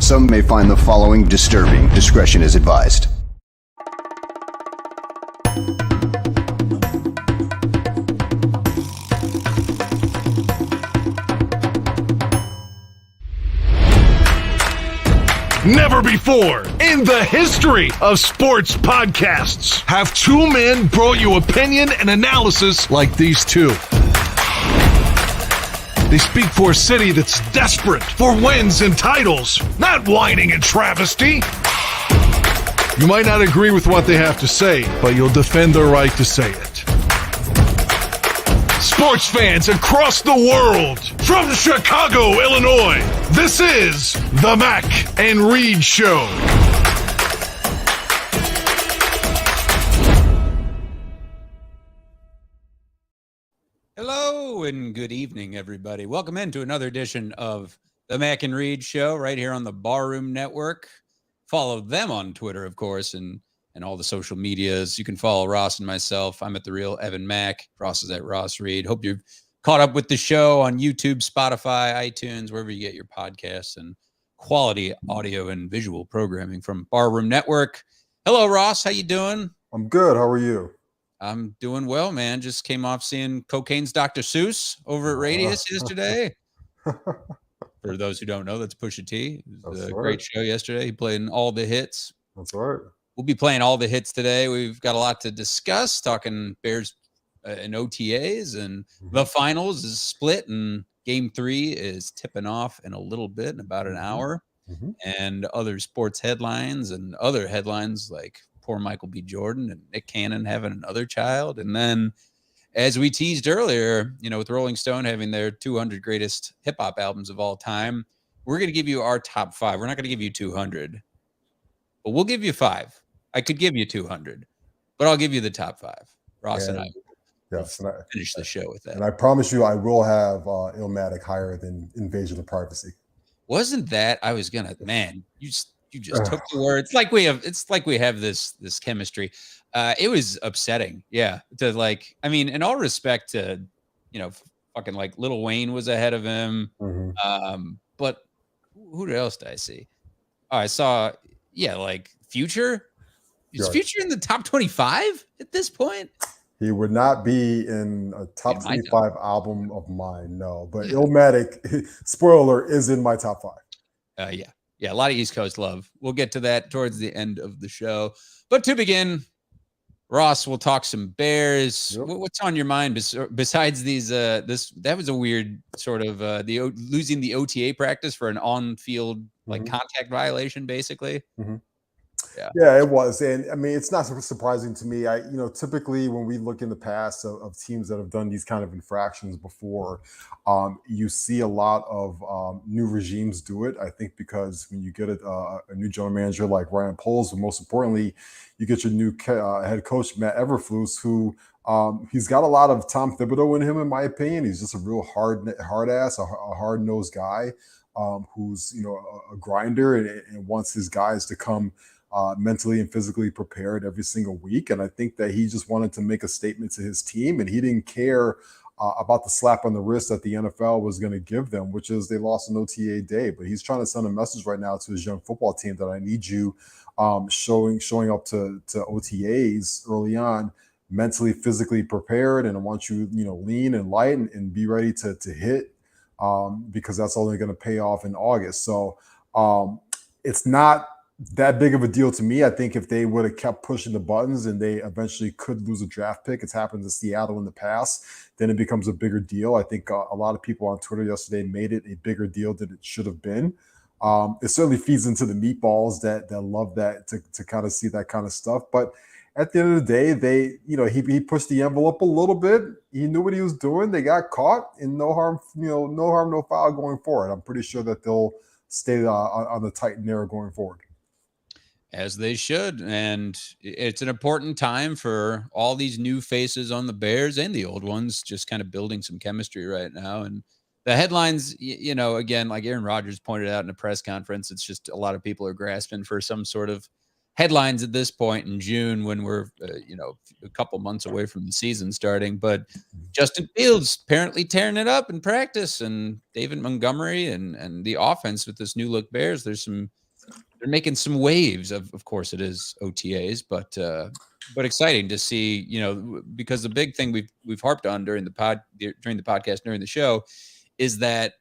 Some may find the following disturbing. Discretion is advised. Never before in the history of sports podcasts have two men brought you opinion and analysis like these two. They speak for a city that's desperate for wins and titles, not whining and travesty. You might not agree with what they have to say, but you'll defend their right to say it. Sports fans across the world, from Chicago, Illinois, this is the Mac and Reed Show. Hello and good evening, everybody. Welcome into another edition of the Mac and Reed Show right here on the Barroom Network. Follow them on Twitter, of course, and all the social medias. You can follow Ross and myself. I'm at The Real Evan Mac. Ross is at Ross Reed. Hope you've caught up with the show on YouTube, Spotify, iTunes, wherever you get your podcasts and quality audio and visual programming from Barroom Network. Hello, Ross. How you doing? I'm good. How are you? I'm doing well, man. Just came off seeing Cocaine's Dr. Seuss over at Radius yesterday. For those who don't know, that's Pusha T. It was a great show yesterday. He played in all the hits. That's right. We'll be playing all the hits today. We've got a lot to discuss, talking Bears and OTAs, and the finals is split, and game 3 is tipping off in a little bit, in about an hour, and other sports headlines and other headlines like poor Michael B. Jordan and Nick Cannon having another child. And then, as we teased earlier, you know, with Rolling Stone having their 200 greatest hip hop albums of all time, we're going to give you our top 5. We're not going to give you 200, but we'll give you 5. I could give you 200, but I'll give you the top 5. Ross and I will finish the show with that. And I promise you, I will have Illmatic higher than Invasion of Privacy. Wasn't that? I was gonna, man. You just took the word. It's like we have this chemistry. It was upsetting, yeah. To like, I mean, in all respect to, you know, fucking like Lil Wayne was ahead of him. But who else did I see? Oh, I saw, like Future. Is Future in the top 25 at this point? He would not be in a top 25 album of mine, no. But Illmatic, spoiler, is in my top 5. Yeah, a lot of East Coast love. We'll get to that towards the end of the show. But to begin, Ross, we'll talk some Bears. Yep. What's on your mind besides these? That was a weird sort of losing the OTA practice for an on-field contact violation, basically. Yeah, it was. And I mean, it's not surprising to me. Typically when we look in the past of teams that have done these kind of infractions before, you see a lot of new regimes do it. I think because when you get a new general manager like Ryan Poles, but most importantly, you get your new head coach, Matt Eberflus, who he's got a lot of Tom Thibodeau in him, in my opinion. He's just a real hard ass, a hard-nosed guy who's, a grinder and wants his guys to come mentally and physically prepared every single week. And I think that he just wanted to make a statement to his team, and he didn't care about the slap on the wrist that the NFL was going to give them, which is they lost an OTA day. But he's trying to send a message right now to his young football team that I need you showing up to OTAs early on, mentally, physically prepared. And I want you, lean and light and be ready to hit because that's only going to pay off in August. So it's not that big of a deal to me. I think if they would have kept pushing the buttons and they eventually could lose a draft pick, it's happened to Seattle in the past, then it becomes a bigger deal. I think a lot of people on Twitter yesterday made it a bigger deal than it should have been. It certainly feeds into the meatballs that love that to kind of see that kind of stuff. But at the end of the day, he pushed the envelope a little bit. He knew what he was doing. They got caught, and no harm, no foul going forward. I'm pretty sure that they'll stay on the tight and narrow going forward. As they should. And it's an important time for all these new faces on the Bears and the old ones, just kind of building some chemistry right now. And the headlines, again, like Aaron Rodgers pointed out in a press conference, it's just a lot of people are grasping for some sort of headlines at this point in June when we're, a couple months away from the season starting. But Justin Fields apparently tearing it up in practice, and David Montgomery and the offense with this new look Bears. They're making some waves. Of course, it is OTAs, but exciting to see. Because the big thing we've harped on during the podcast during the show is that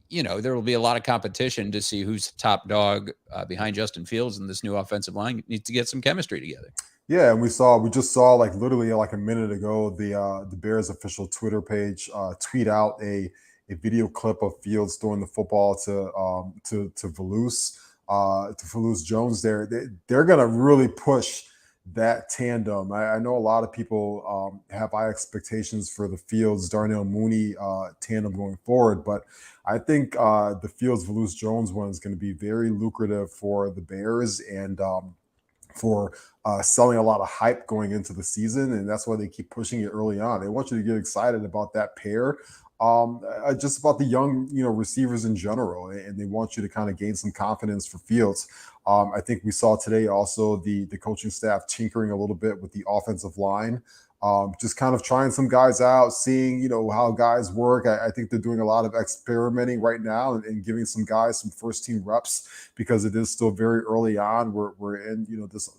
there will be a lot of competition to see who's top dog behind Justin Fields, and this new offensive line needs to get some chemistry together. Yeah, and we just saw like literally like a minute ago the Bears official Twitter page tweet out a video clip of Fields throwing the football to Velus Jones. They're gonna really push that tandem. I know a lot of people have high expectations for the Fields Darnell Mooney tandem going forward, but I think the Fields Velus Jones one is going to be very lucrative for the Bears and for selling a lot of hype going into the season, and that's why they keep pushing it early on. They want you to get excited about that pair, just about the young, receivers in general, and they want you to kind of gain some confidence for Fields. I think we saw today also the coaching staff tinkering a little bit with the offensive line. Just kind of trying some guys out, seeing, how guys work. I think they're doing a lot of experimenting right now and giving some guys some first team reps because it is still very early on. We're in, this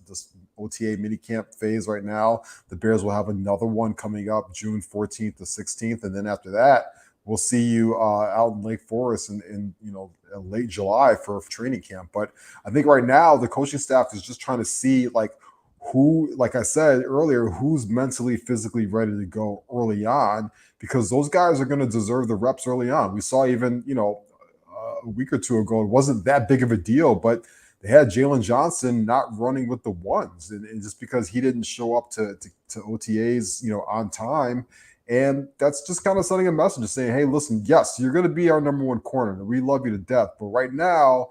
OTA minicamp phase right now. The Bears will have another one coming up June 14th to 16th. And then after that, we'll see you out in Lake Forest in late July for training camp. But I think right now the coaching staff is just trying to see who, like I said earlier, who's mentally, physically ready to go early on, because those guys are going to deserve the reps early on. We saw even, a week or two ago, it wasn't that big of a deal, but they had Jalen Johnson not running with the ones. And just because he didn't show up to OTAs, on time. And that's just kind of sending a message saying, hey, listen, yes, you're going to be our number one corner. We love you to death. But right now,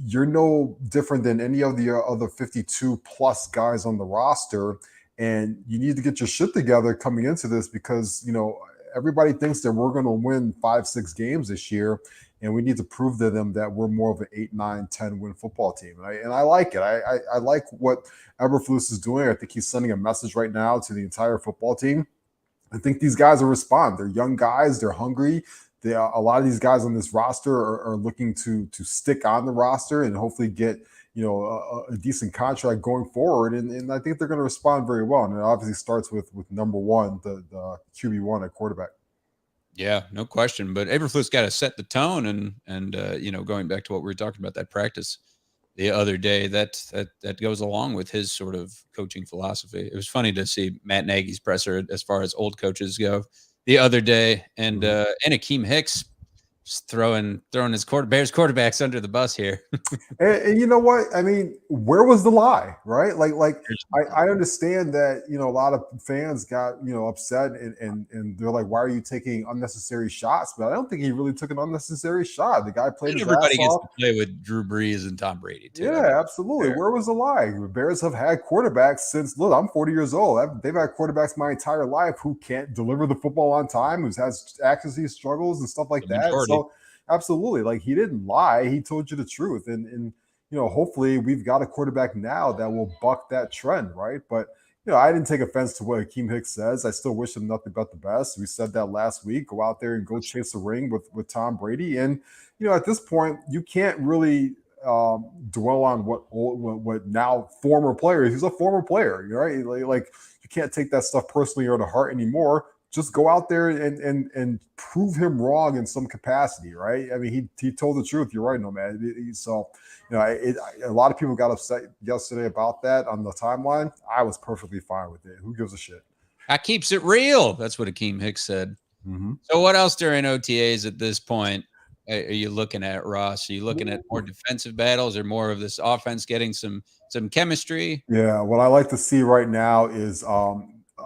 you're no different than any of the other 52 plus guys on the roster. And you need to get your shit together coming into this because, everybody thinks that we're going to win 5-6 games this year. And we need to prove to them that we're more of an 8, 9, 10 win football team. And I like it. I like what Eberflus is doing. I think he's sending a message right now to the entire football team. I think these guys will respond. They're young guys. They're hungry. A lot of these guys on this roster are looking to stick on the roster and hopefully get a decent contract going forward. And I think they're going to respond very well. And it obviously starts with number one, the QB1 at quarterback. Yeah, no question. But Eberflus got to set the tone, and going back to what we were talking about, that practice the other day, that goes along with his sort of coaching philosophy. It was funny to see Matt Nagy's presser as far as old coaches go the other day, and Akeem Hicks just throwing his Bears quarterbacks under the bus here. and you know what? I mean, where was the lie, right? I understand that, a lot of fans got, upset and they're like, why are you taking unnecessary shots? But I don't think he really took an unnecessary shot. The guy played his everybody ass gets off. to play with Drew Brees and Tom Brady too. Yeah, absolutely. Where was the lie? The Bears have had quarterbacks since, look, I'm 40 years old. They've had quarterbacks my entire life who can't deliver the football on time, who has accuracy struggles and stuff like that. So absolutely, he didn't lie. He told you the truth. And hopefully we've got a quarterback now that will buck that trend, right? But, I didn't take offense to what Akeem Hicks says. I still wish him nothing but the best. We said that last week. Go out there and go chase a ring with Tom Brady. And, at this point, you can't really dwell on what now former players. He's a former player, right? Like you can't take that stuff personally or to heart anymore. Just go out there and prove him wrong in some capacity, right? I mean, he told the truth. You're right, Nomad. So, a lot of people got upset yesterday about that on the timeline. I was perfectly fine with it. Who gives a shit? That keeps it real. That's what Akeem Hicks said. Mm-hmm. So what else during OTAs at this point are you looking at, Ross? Are you looking at more defensive battles or more of this offense getting some chemistry? Yeah, what I like to see right now is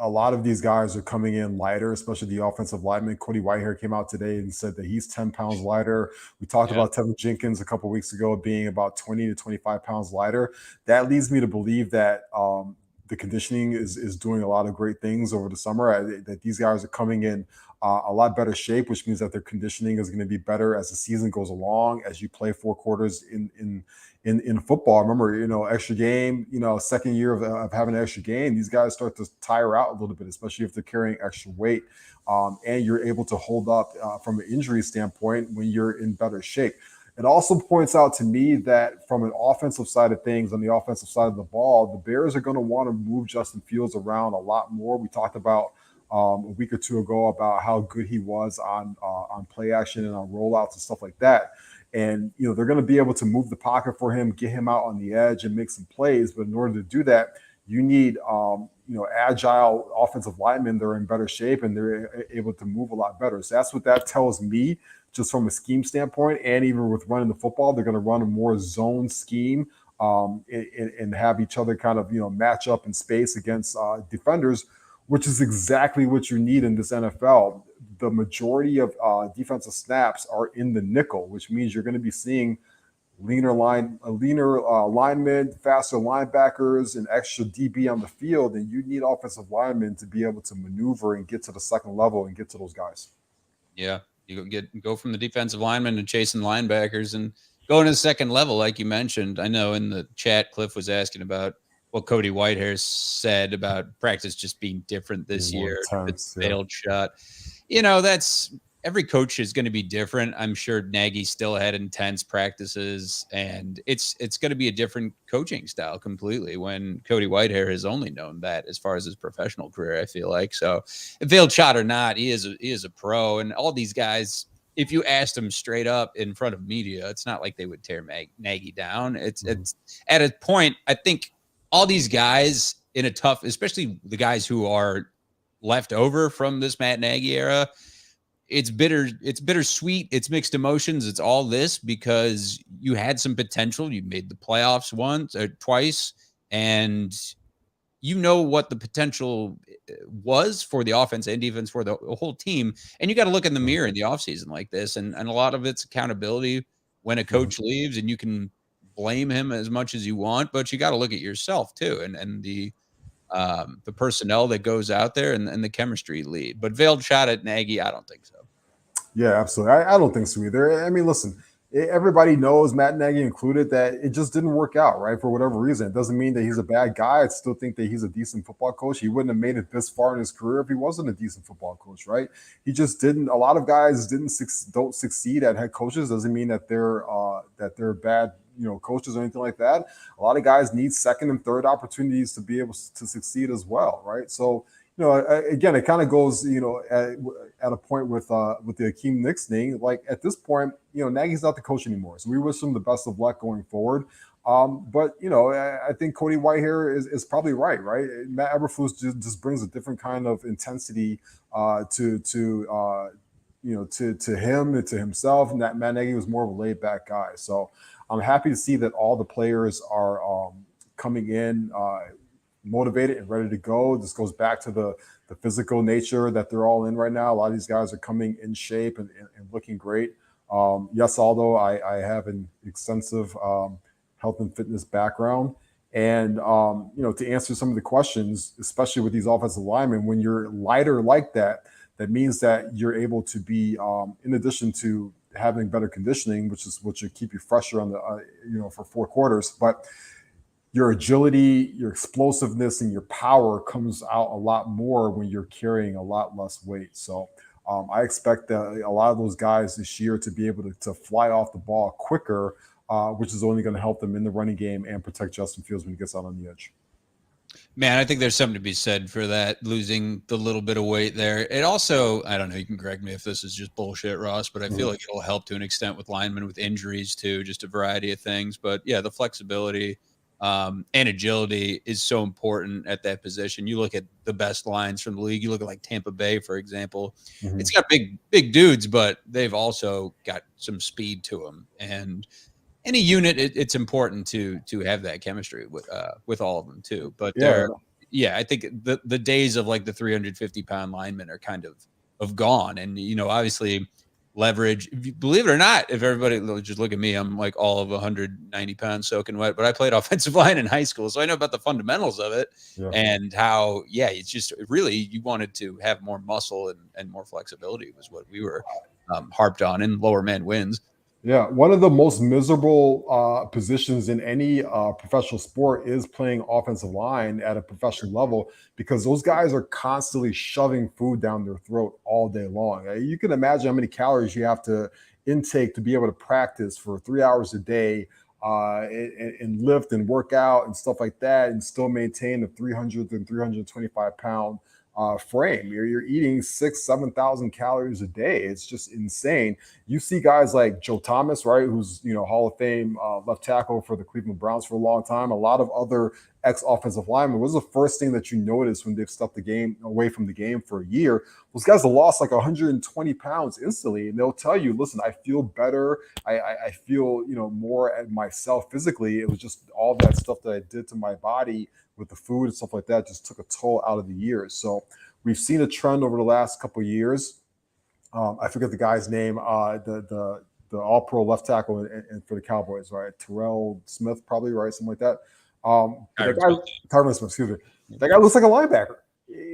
a lot of these guys are coming in lighter, especially the offensive lineman. Cody Whitehair came out today and said that he's 10 pounds lighter. We talked about Tevin Jenkins a couple of weeks ago being about 20 to 25 pounds lighter. That leads me to believe that the conditioning is doing a lot of great things over the summer. That these guys are coming in a lot better shape, which means that their conditioning is going to be better as the season goes along. As you play 4 quarters in football, remember, extra game, second year of having an extra game, these guys start to tire out a little bit, especially if they're carrying extra weight. And you're able to hold up from an injury standpoint when you're in better shape. It also points out to me that from an offensive side of things, on the offensive side of the ball, the Bears are going to want to move Justin Fields around a lot more. We talked about a week or two ago about how good he was on play action and on rollouts and stuff like that. And, they're going to be able to move the pocket for him, get him out on the edge and make some plays. But in order to do that, you need, agile offensive linemen that are in better shape and they're able to move a lot better. So that's what that tells me, just from a scheme standpoint. And even with running the football, they're going to run a more zone scheme and have each other kind of, match up in space against defenders, which is exactly what you need in this NFL. The majority of defensive snaps are in the nickel, which means you're going to be seeing leaner linemen, faster linebackers, and extra DB on the field, and you need offensive linemen to be able to maneuver and get to the second level and get to those guys. Yeah, you go from the defensive linemen to chasing linebackers and going to the second level, like you mentioned. I know in the chat, Cliff was asking about what Cody Whitehair said about practice just being different this year. It's failed shot. That's every coach is going to be different. I'm sure Nagy still had intense practices, and it's going to be a different coaching style completely when Cody Whitehair has only known that as far as his professional career, I feel like. So failed shot or not, he is a pro, and all these guys, if you asked them straight up in front of media, it's not like they would tear Nagy down. It's at a point, I think all these guys in a tough, especially the guys who are left over from this Matt Nagy era, it's bittersweet. It's mixed emotions. It's all this because you had some potential. You made the playoffs once or twice, and what the potential was for the offense and defense for the whole team. And you got to look in the mirror in the offseason like this. And a lot of it's accountability when a coach leaves, and you can blame him as much as you want, but you got to look at yourself too. And the personnel that goes out there and the chemistry lead. But veiled shot at Nagy, I don't think so. Yeah, absolutely. I don't think so either. I mean, listen, everybody knows, Matt Nagy included, that it just didn't work out, right? For whatever reason. It doesn't mean that he's a bad guy. I still think that he's a decent football coach. He wouldn't have made it this far in his career if he wasn't a decent football coach, right? He just didn't. A lot of guys don't succeed at head coaches. Doesn't mean that they're bad, coaches or anything like that. A lot of guys need second and third opportunities to be able to succeed as well, right? So, again, it kind of goes, at a point with the Akeem Nicks thing. Like at this point, Nagy's not the coach anymore, so we wish him the best of luck going forward. But I think Cody Whitehair is probably right. Matt Eberflus just brings a different kind of intensity to him and to himself. And that Matt Nagy was more of a laid back guy. So I'm happy to see that all the players are coming in motivated and ready to go. This goes back to the physical nature that they're all in right now. A lot of these guys are coming in shape and looking great. Yes, although I have an extensive health and fitness background. And, to answer some of the questions, especially with these offensive linemen, when you're lighter like that, that means that you're able to be, in addition to having better conditioning, which is what should keep you fresher on the, for 4 quarters, but your agility, your explosiveness, and your power comes out a lot more when you're carrying a lot less weight. So I expect that a lot of those guys this year to be able to fly off the ball quicker, which is only going to help them in the running game and protect Justin Fields when he gets out on the edge. Man, I think there's something to be said for that, losing the little bit of weight there. It also, I don't know, you can correct me if this is just bullshit, Ross, but I feel like it'll help to an extent with linemen with injuries too, just a variety of things. But yeah, the flexibility and agility is so important at that position. You look at the best lines from the league. You look at like Tampa Bay, for example. It's got big dudes, but they've also got some speed to them. And any unit, it's important to have that chemistry with all of them too. But I think the days of like the 350-pound linemen are kind of gone. And obviously leverage. If you believe it or not, if everybody just look at me, I'm like all of 190 pounds soaking wet, but I played offensive line in high school. So I know about the fundamentals of it and how, it's just really, you wanted to have more muscle and more flexibility was what we were harped on, and lower man wins. Yeah, one of the most miserable positions in any professional sport is playing offensive line at a professional level, because those guys are constantly shoving food down their throat all day long. You can imagine how many calories you have to intake to be able to practice for 3 hours a day, and lift and work out and stuff like that, and still maintain a 300 and 325 pound frame. You're eating 7,000 calories a day. It's just insane. You see guys like Joe Thomas, right, who's Hall of Fame left tackle for the Cleveland Browns for a long time. A lot of other ex-offensive linemen. What was the first thing that you noticed when they've stepped the game away from the game for a year? Those guys have lost like 120 pounds instantly, and they'll tell you, "Listen, I feel better. I feel more at myself physically. It was just all that stuff that I did to my body with the food and stuff like that just took a toll out of the years." So we've seen a trend over the last couple of years. I forget the guy's name, the all-pro left tackle and for the Cowboys, right? Terrell Smith, probably, right? Something like that. Tyron Smith, excuse me. That guy looks like a linebacker.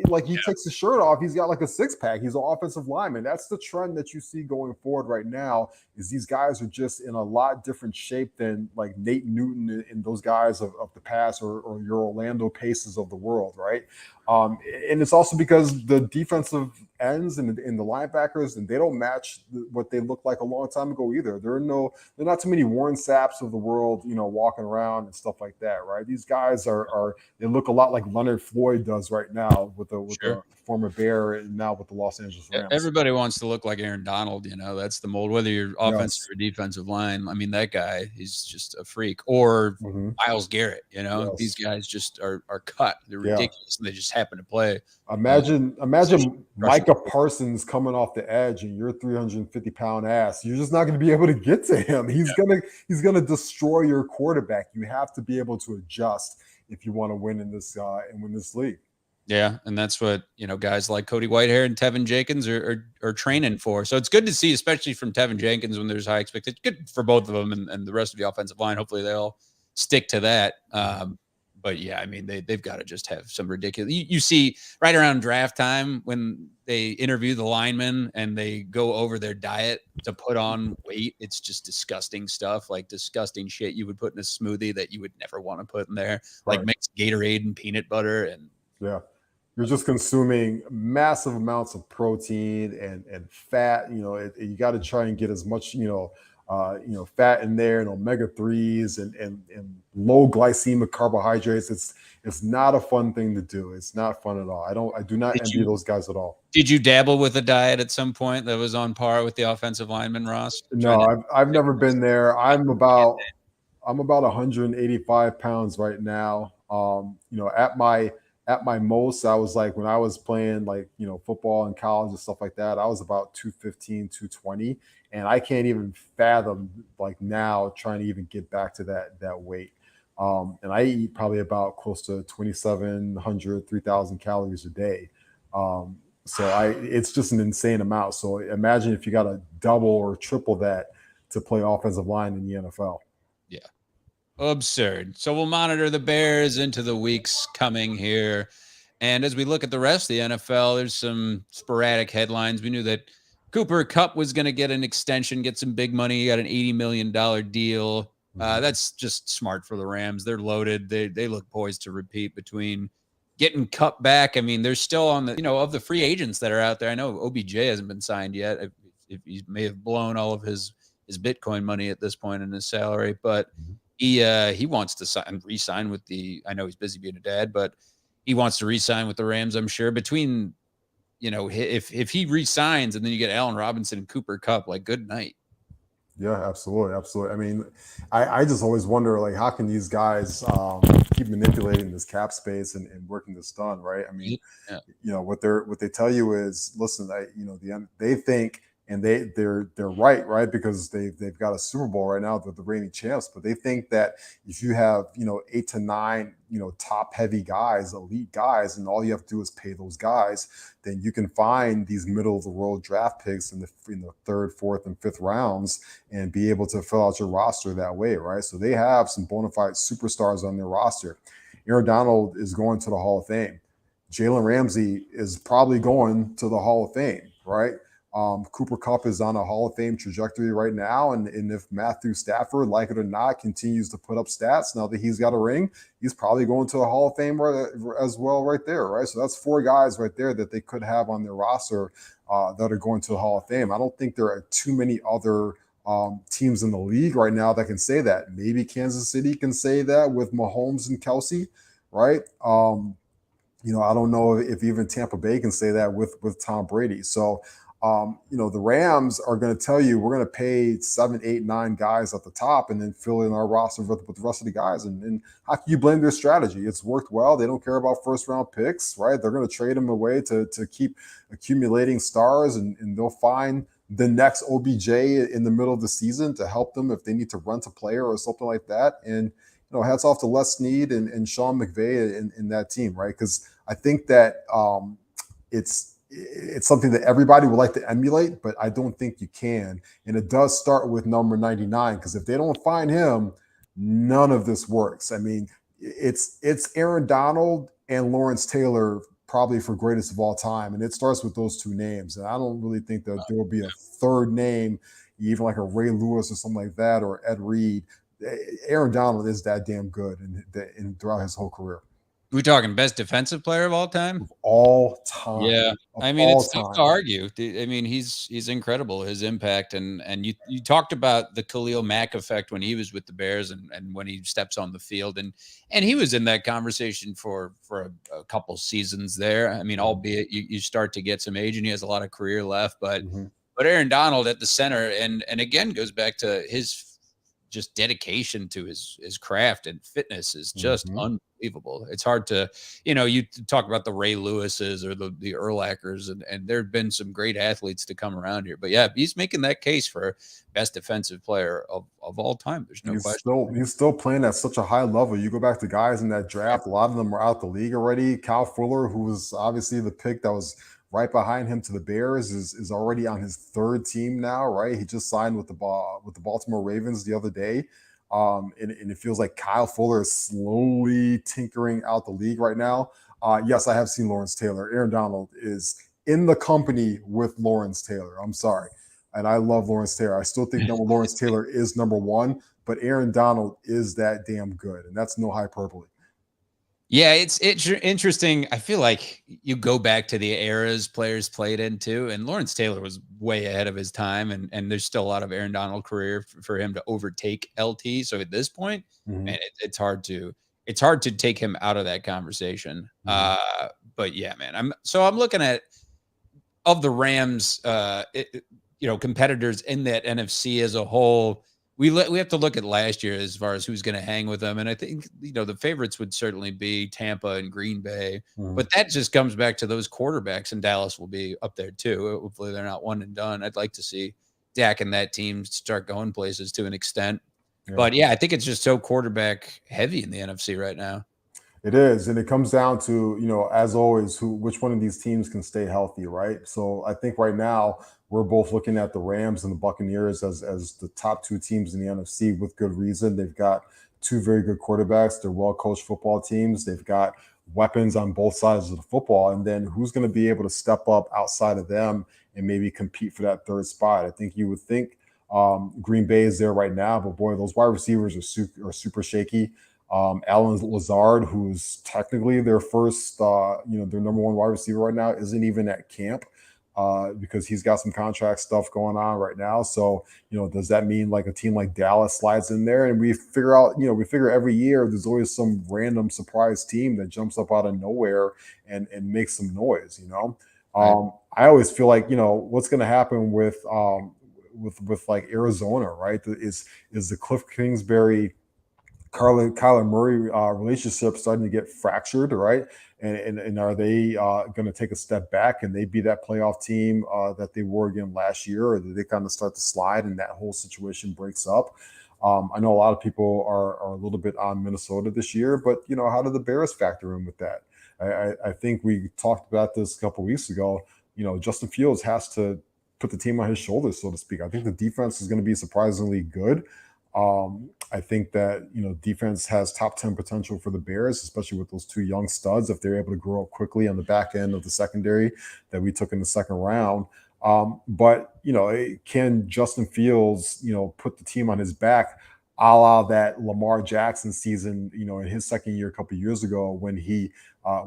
Like, he takes his shirt off, he's got like a six-pack. He's an offensive lineman. That's the trend that you see going forward right now, is these guys are just in a lot different shape than like Nate Newton and those guys of the past, or your Orlando Paces of the world, right? And it's also because the defensive ends and the linebackers, and they don't match what they looked like a long time ago either. There are not too many Warren Sapps of the world, walking around and stuff like that, right? These guys they look a lot like Leonard Floyd does right now with the former Bear, and now with the Los Angeles Rams. Everybody wants to look like Aaron Donald, that's the mold, whether you're offensive or defensive line. I mean, that guy, he's just a freak. Or Myles Garrett, these guys just are cut. They're ridiculous, and they just happen to play. Imagine Micah Parsons coming off the edge, and your 350-pound ass. You're just not going to be able to get to him. He's gonna destroy your quarterback. You have to be able to adjust if you want to win in this league. Yeah, and that's what guys like Cody Whitehair and Tevin Jenkins are training for. So it's good to see, especially from Tevin Jenkins, when there's high expectations. Good for both of them and the rest of the offensive line. Hopefully they'll stick to that. But yeah, I mean, they've got to just have some ridiculous. You see right around draft time when they interview the linemen and they go over their diet to put on weight. It's just disgusting stuff, like disgusting shit you would put in a smoothie that you would never want to put in there, like mixed Gatorade and peanut butter. And you're just consuming massive amounts of protein and fat. You got to try and get as much fat in there, and omega-3s and low glycemic carbohydrates. It's not a fun thing to do. It's not fun at all. I do not envy those guys at all. Did you dabble with a diet at some point that was on par with the offensive lineman, Ross? No, I've never been there. I'm about 185 pounds right now. At my most, I was like, when I was playing football in college and stuff like that, I was about 215, 220. And I can't even fathom now trying to even get back to that weight. And I eat probably about close to 2,700, 3,000 calories a day. So it's just an insane amount. So imagine if you got to double or triple that to play offensive line in the NFL. Yeah. Absurd. So we'll monitor the Bears into the weeks coming here. And as we look at the rest of the NFL, there's some sporadic headlines. We knew that Cooper Kupp was going to get an extension, get some big money. He got an $80 million deal. That's just smart for the Rams. They're loaded. They look poised to repeat between getting Kupp back. I mean, they're still on the, of the free agents that are out there. I know OBJ hasn't been signed yet. If he may have blown all of his Bitcoin money at this point in his salary, but he wants to re-sign with I know he's busy being a dad, but he wants to re-sign with the Rams, I'm sure. Between, if he re-signs and then you get Allen Robinson and Cooper Kupp, good night. Yeah, absolutely. I mean, I just always wonder, how can these guys keep manipulating this cap space and working this done, right? I mean, what they tell you is, listen, they think and they're right, because they've got a Super Bowl right now. They're the reigning champs, but they think that if you have 8 to 9 top heavy guys, elite guys, and all you have to do is pay those guys, then you can find these middle of the road draft picks in the third, fourth, and fifth rounds and be able to fill out your roster that way, right? So they have some bona fide superstars on their roster. Aaron Donald is going to the Hall of Fame. Jalen Ramsey is probably going to the Hall of Fame, right? Cooper Kupp is on a Hall of Fame trajectory right now. And if Matthew Stafford, like it or not, continues to put up stats now that he's got a ring, he's probably going to the Hall of Fame as well right there, right? So that's 4 guys right there that they could have on their roster that are going to the Hall of Fame. I don't think there are too many other teams in the league right now that can say that. Maybe Kansas City can say that with Mahomes and Kelsey, right? I don't know if even Tampa Bay can say that with Tom Brady. So, the Rams are going to tell you, we're going to pay 7, 8, 9 guys at the top and then fill in our roster with the rest of the guys. And how can you blame their strategy? It's worked well. They don't care about first round picks, right? They're going to trade them away to keep accumulating stars, and they'll find the next OBJ in the middle of the season to help them if they need to rent a player or something like that. And, hats off to Les Snead and Sean McVay in that team, right? Because I think that it's something that everybody would like to emulate, but I don't think you can. And it does start with number 99, because if they don't find him, none of this works. I mean, it's Aaron Donald and Lawrence Taylor probably for greatest of all time, and it starts with those 2 names. And I don't really think that there will be a third name, even like a Ray Lewis or something like that, or Ed Reed. Aaron Donald is that damn good and throughout his whole career. We talking best defensive player of all time? Of all time. Yeah. I mean, it's tough to argue. I mean, he's incredible, his impact. And you talked about the Khalil Mack effect when he was with the Bears and when he steps on the field. And he was in that conversation for a couple seasons there. I mean, albeit you start to get some age and he has a lot of career left. But Aaron Donald at the center, and again, goes back to his just dedication to his craft and fitness is just unbelievable. It's hard to, you talk about the Ray Lewises or the Urlachers, and there have been some great athletes to come around here. But yeah, he's making that case for best defensive player of all time. There's no question. He's still playing at such a high level. You go back to guys in that draft, a lot of them are out the league already. Kyle Fuller, who was obviously the pick that was right behind him to the Bears, is already on his 3rd team now, right? He just signed with the Baltimore Ravens the other day. And it feels like Kyle Fuller is slowly tinkering out the league right now. Yes, I have seen Lawrence Taylor. Aaron Donald is in the company with Lawrence Taylor. I'm sorry. And I love Lawrence Taylor. I still think Lawrence Taylor is number 1, but Aaron Donald is that damn good. And that's no hyperbole. Yeah, it's interesting. I feel like you go back to the eras players played into, and Lawrence Taylor was way ahead of his time, and there's still a lot of Aaron Donald career for him to overtake LT. So at this point, man, it's hard to take him out of that conversation. But yeah, man, I'm looking at of the Rams, competitors in that NFC as a whole. We have to look at last year as far as who's going to hang with them. And I think, the favorites would certainly be Tampa and Green Bay. But that just comes back to those quarterbacks, and Dallas will be up there too. Hopefully they're not one and done. I'd like to see Dak and that team start going places to an extent. Yeah. But yeah, I think it's just so quarterback heavy in the NFC right now. It is. And it comes down to, as always, which one of these teams can stay healthy, right? So I think right now, we're both looking at the Rams and the Buccaneers as the top 2 teams in the NFC with good reason. They've got 2 very good quarterbacks. They're well-coached football teams. They've got weapons on both sides of the football. And then who's going to be able to step up outside of them and maybe compete for that 3rd spot? I think you would think Green Bay is there right now, but boy, those wide receivers are super shaky. Alan Lazard, who's technically their first, their number 1 wide receiver right now, isn't even at camp. Because he's got some contract stuff going on right now. So, does that mean like a team like Dallas slides in there? And we figure every year there's always some random surprise team that jumps up out of nowhere and makes some noise, Right. I always feel like, what's going to happen with like Arizona, right? Is the Cliff Kingsbury Kyler Murray relationship starting to get fractured, right? And are they going to take a step back? Can they be that playoff team that they were again last year, or do they kind of start to slide and that whole situation breaks up? I know a lot of people are a little bit on Minnesota this year, but how do the Bears factor in with that? I think we talked about this a couple weeks ago. Justin Fields has to put the team on his shoulders, so to speak. I think the defense is going to be surprisingly good. I think that defense has top 10 potential for the Bears, especially with those two young studs. If they're able to grow up quickly on the back end of the secondary that we took in the second round, but can Justin Fields put the team on his back, a la that Lamar Jackson season in his second year a couple of years ago when he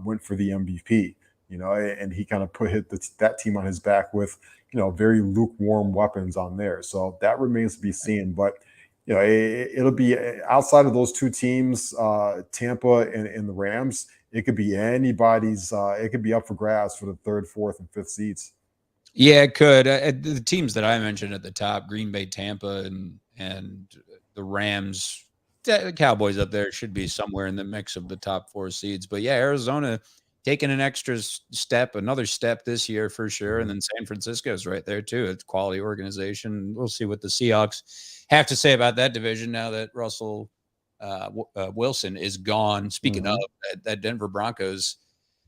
went for the MVP, and he kind of put that team on his back with very lukewarm weapons on there. So that remains to be seen, but. It'll be outside of those two teams, Tampa and the Rams. It could be anybody's. It could be up for grabs for the third, fourth, and fifth seeds. Yeah, it could. The teams that I mentioned at the top, Green Bay, Tampa, and the Rams, the Cowboys up there should be somewhere in the mix of the top 4 seeds. But yeah, Arizona taking an extra step, another step this year for sure. And then San Francisco's right there too. It's a quality organization. We'll see what the Seahawks have to say about that division now that Russell Wilson is gone. Speaking of that Denver Broncos,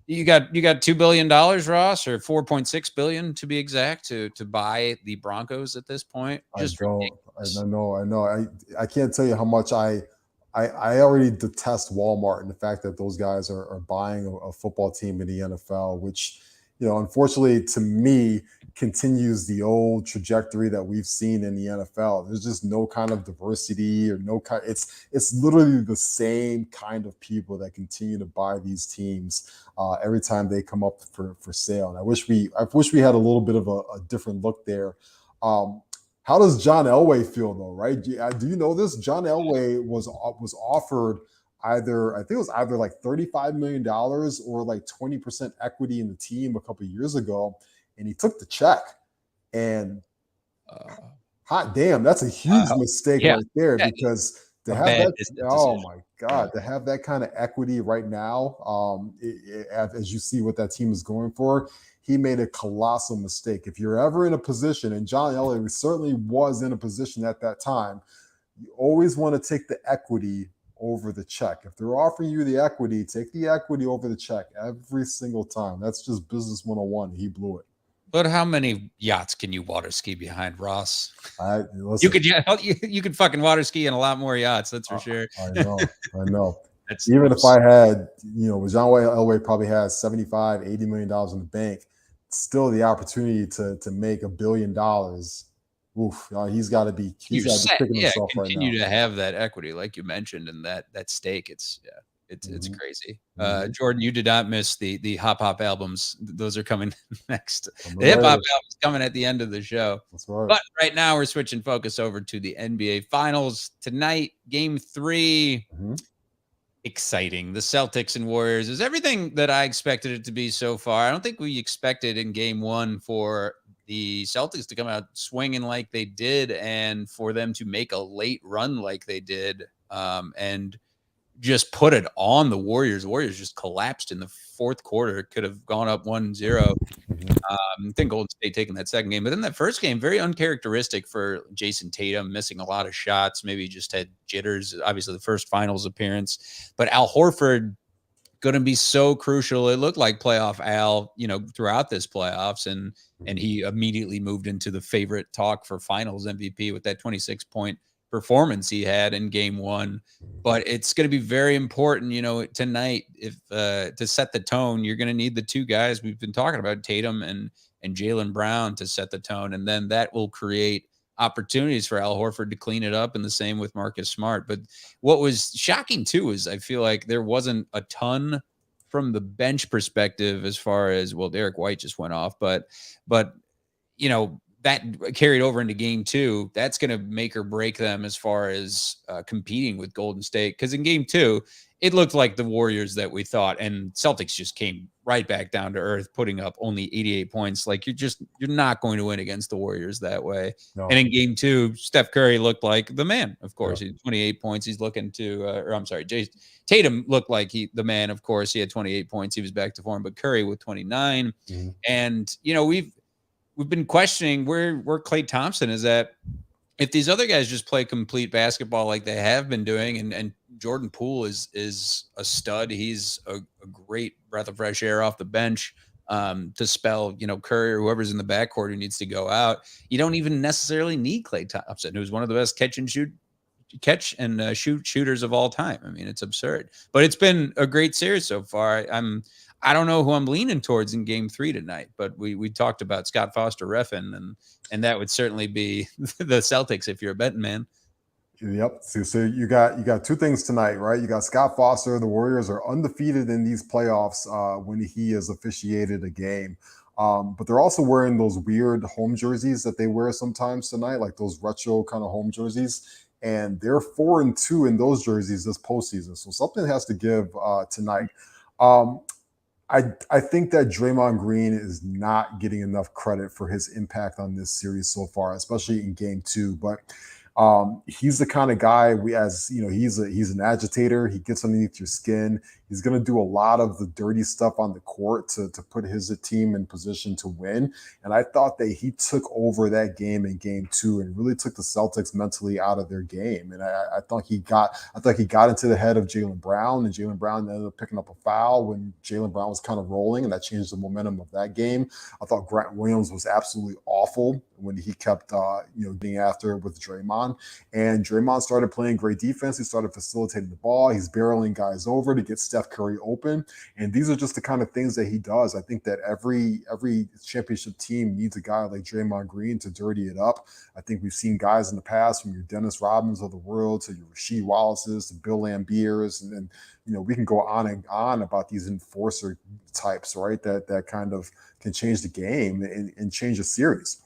you got $2 billion, Ross, or $4.6 billion to be exact, to buy the Broncos at this point. Just I know. I can't tell you how much I already detest Walmart and the fact that those guys are buying a football team in the NFL, which, unfortunately to me continues the old trajectory that we've seen in the NFL. There's just no kind of diversity or it's literally the same kind of people that continue to buy these teams every time they come up for sale. And I wish we had a little bit of a different look there. How does John Elway feel though, right? Do you know this? John Elway was offered I think it was either like $35 million or like 20% equity in the team a couple of years ago. And he took the check. And hot damn, that's a huge mistake right there, because to have that, my God, to have that kind of equity right now, as you see what that team is going for, he made a colossal mistake. If you're ever in a position, and John Elway certainly was in a position at that time, you always want to take the equity over the check. If they're offering you the equity, take the equity over the check every single time. That's just business 101. He blew it. But how many yachts can you water ski behind, Ross? Listen, you could fucking water ski in a lot more yachts. That's for sure. I know. Even if I had, John Elway probably has $75, $80 million in the bank, still the opportunity to make $1 billion. Oof, he's got to be kicking himself right now. Continue to have that equity, like you mentioned, and that stake. It's crazy. Jordan, you did not miss the Hop Hop albums. Those are coming next. The hip hop album's coming at the end of the show. That's right. But right now we're switching focus over to the NBA Finals tonight. Game 3. Exciting. The Celtics and Warriors is everything that I expected it to be so far. I don't think we expected in Game 1 for the Celtics to come out swinging like they did, and for them to make a late run like they did, and just put it on the Warriors. Warriors just collapsed in the fourth quarter. It could have gone up 1-0. I think Golden State taking that second game. But then that first game, very uncharacteristic for Jason Tatum, missing a lot of shots. Maybe he just had jitters. Obviously, the first finals appearance. But Al Horford going to be so crucial. It looked like playoff Al, throughout this playoffs. And he immediately moved into the favorite talk for finals MVP with that 26-point performance he had in Game 1. But it's going to be very important, tonight, if to set the tone. You're going to need the two guys we've been talking about, Tatum and Jaylen Brown, to set the tone, and then that will create opportunities for Al Horford to clean it up, and the same with Marcus Smart. But what was shocking too is I feel like there wasn't a ton from the bench perspective as far as, well, Derek White just went off, but that carried over into Game 2. That's going to make or break them as far as competing with Golden State. Because in Game 2, it looked like the Warriors that we thought, and Celtics just came right back down to earth, putting up only 88 points. Like you're not going to win against the Warriors that way. No. And in game 2, Steph Curry looked like the man. Of course, Yeah. he had 28 points. He's looking to, or I'm sorry, Tatum looked like the man. Of course, he had 28 points. He was back to form, but Curry with 29. Mm-hmm. And we've been questioning where Klay Thompson is at. If these other guys just play complete basketball like they have been doing, and Jordan Poole is a stud, he's a great breath of fresh air off the bench to spell, Curry or whoever's in the backcourt who needs to go out. You don't even necessarily need Klay Thompson, who's one of the best catch and shoot shooters of all time. I mean, it's absurd, but it's been a great series so far. I don't know who I'm leaning towards in game 3 tonight, but we talked about Scott Foster reffing, and that would certainly be the Celtics if you're a betting man. Yep. So you got two things tonight, right? You got Scott Foster. The Warriors are undefeated in these playoffs when he has officiated a game. But they're also wearing those weird home jerseys that they wear sometimes tonight, like those retro kind of home jerseys. And they're 4-2 in those jerseys this postseason. So something has to give tonight. I think that Draymond Green is not getting enough credit for his impact on this series so far, especially in game 2. But he's the kind of guy he's an agitator. He gets underneath your skin. He's going to do a lot of the dirty stuff on the court to put his team in position to win. And I thought that he took over that game in game 2 and really took the Celtics mentally out of their game. And I thought he got into the head of Jaylen Brown, and Jaylen Brown ended up picking up a foul when Jaylen Brown was kind of rolling, and that changed the momentum of that game. I thought Grant Williams was absolutely awful when he kept getting after it with Draymond. And Draymond started playing great defense. He started facilitating the ball. He's barreling guys over to get Steph Curry open. And these are just the kind of things that he does. I think that every championship team needs a guy like Draymond Green to dirty it up. I think we've seen guys in the past, from your Dennis Rodmans of the world to your Rasheed Wallaces to Bill Lambiers, and then we can go on and on about these enforcer types, right? That kind of can change the game and change a series.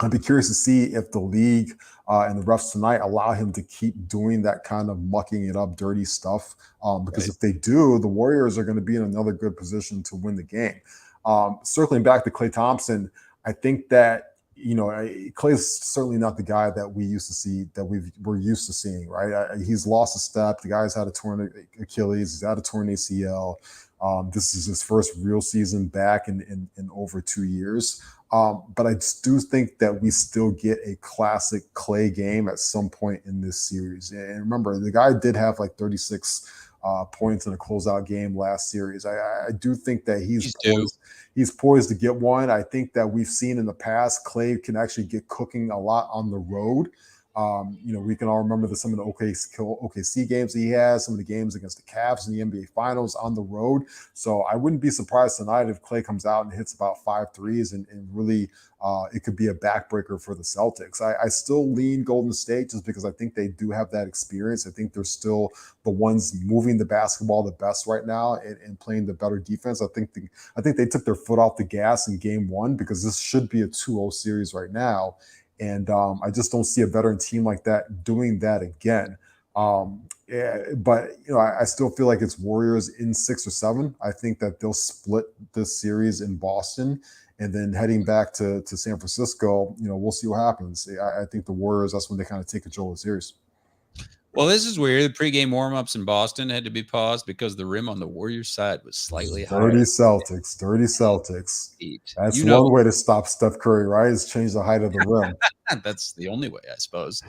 I'd be curious to see if the league and the refs tonight allow him to keep doing that kind of mucking it up, dirty stuff. Because if they do, the Warriors are going to be in another good position to win the game. Circling back to Klay Thompson, I think that Klay's certainly not the guy that we used to see, that we're used to seeing, right? He's lost a step. The guy's had a torn Achilles. He's had a torn ACL. This is his first real season back in over 2 years. But I do think that we still get a classic Klay game at some point in this series. And remember, the guy did have like 36 points in a closeout game last series. I do think that he's poised to get one. I think that we've seen in the past, Klay can actually get cooking a lot on the road. We can all remember some of the OKC games that he has, some of the games against the Cavs in the NBA Finals on the road. So I wouldn't be surprised tonight if Klay comes out and hits about 5 threes and really it could be a backbreaker for the Celtics. I still lean Golden State just because I think they do have that experience. I think they're still the ones moving the basketball the best right now and playing the better defense. I think they took their foot off the gas in game 1 because this should be a 2-0 series right now. And I just don't see a veteran team like that doing that again. But I still feel like it's Warriors in 6 or 7. I think that they'll split this series in Boston, and then heading back to San Francisco, we'll see what happens. I think the Warriors, that's when they kind of take control of the series. Well, this is weird. The pregame warm-ups in Boston had to be paused because the rim on the Warriors side was slightly higher. Dirty Celtics. That's one way to stop Steph Curry, right? Is change the height of the rim. That's the only way, I suppose.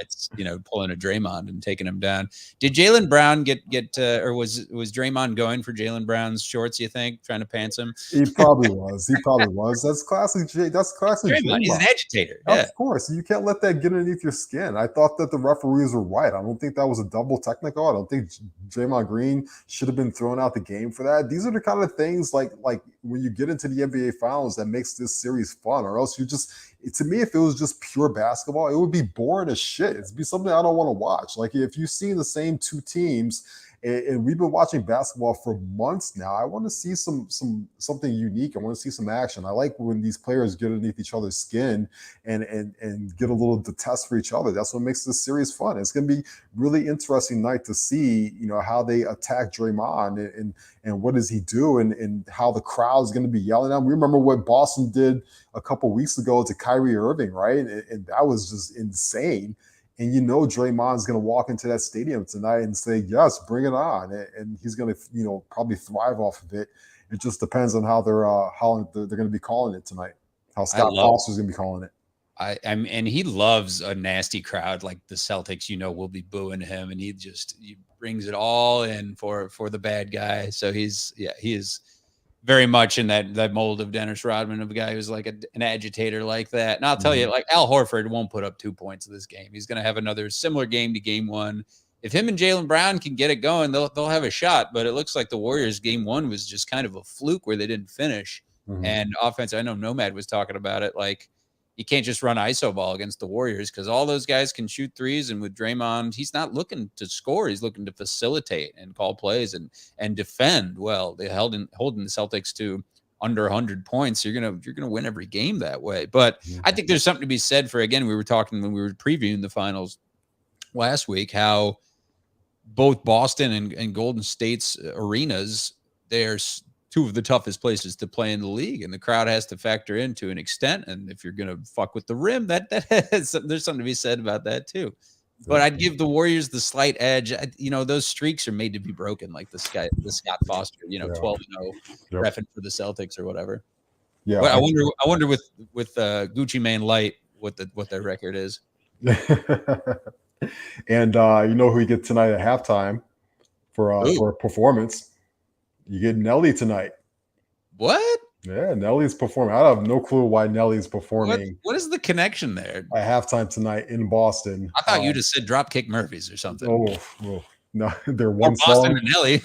It's pulling a Draymond and taking him down. Did Jaylen Brown get or was Draymond going for Jaylen Brown's shorts? You think, trying to pants him? He probably was. That's classic. That's classic. Draymond. He's an agitator. Yeah. Of course, you can't let that get underneath your skin. I thought that the referees were right. I don't think that was a double technical. I don't think Draymond Green should have been thrown out the game for that. These are the kind of things like when you get into the NBA Finals that makes this series fun, or else to me, if it was just pure basketball, it would be boring as shit. It'd be something I don't want to watch. Like if you've seen the same two teams And we've been watching basketball for months now. I want to see something unique. I want to see some action. I like when these players get underneath each other's skin and get a little detest for each other. That's what makes this series fun. It's going to be really interesting night to see, how they attack Draymond and what does he do and how the crowd is going to be yelling at him. We remember what Boston did a couple weeks ago to Kyrie Irving, right? And that was just insane. And Draymond's going to walk into that stadium tonight and say, yes, bring it on. And he's going to, probably thrive off of it. It just depends on how they're going to be calling it tonight, how Scott Foster's going to be calling it. And he loves a nasty crowd like the Celtics, will be booing him, and he brings it all in for the bad guy. So he is very much in that mold of Dennis Rodman, of a guy who's like an agitator like that. And I'll tell you, like Al Horford won't put up 2 points in this game. He's going to have another similar game to game one. If him and Jaylen Brown can get it going, they'll have a shot. But it looks like the Warriors game one was just kind of a fluke where they didn't finish. And offense, I know Nomad was talking about it. Like, you can't just run ISO ball against the Warriors because all those guys can shoot threes. And with Draymond, he's not looking to score. He's looking to facilitate and call plays and defend well. They holding the Celtics to under 100 points. You're gonna win every game that way. But I think there's something to be said for, again, we were talking when we were previewing the finals last week, how both Boston and Golden State's arenas, there's two of the toughest places to play in the league, and the crowd has to factor in to an extent. And if you're going to fuck with the rim, there's something to be said about that too. But I'd give the Warriors the slight edge. Those streaks are made to be broken, like the Scott Foster, 12-0 reffing for the Celtics or whatever. Yeah, but I wonder with Gucci Mane Light what their record is. And who you get tonight at halftime for a performance? You get Nelly tonight. What? Yeah, Nelly's performing. I have no clue why Nelly's performing. What is the connection there? At halftime tonight in Boston. I thought you just said Dropkick Murphys or something. Oh no, they're one song. Boston and Nelly.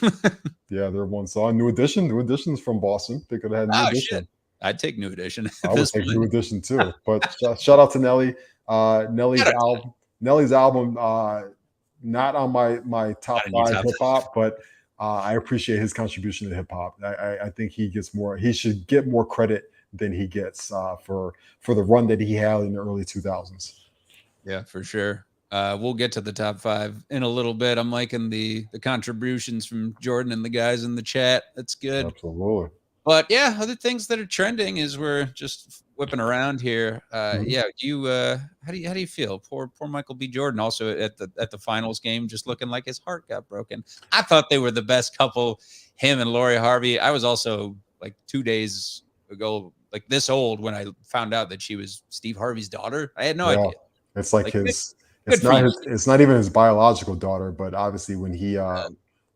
Yeah, they're one song. New Edition's from Boston. They could have had New Edition. Shit. I'd take New Edition. I would take New Edition too. But shout out to Nelly. Nelly's album, not on my top 5 hip hop, but I appreciate his contribution to hip hop. I think he should get more credit than he gets for the run that he had in the early 2000s. Yeah, for sure. We'll get to the top 5 in a little bit. I'm liking the contributions from Jordan and the guys in the chat. That's good. Absolutely. But yeah, other things that are trending is we're just whipping around here. Yeah, how do you feel? Poor Michael B. Jordan also at the finals game, just looking like his heart got broken. I thought they were the best couple, him and Lori Harvey. I was also like 2 days ago, like this old, when I found out that she was Steve Harvey's daughter. I had no idea. It's like his. It's not even his biological daughter, but obviously when he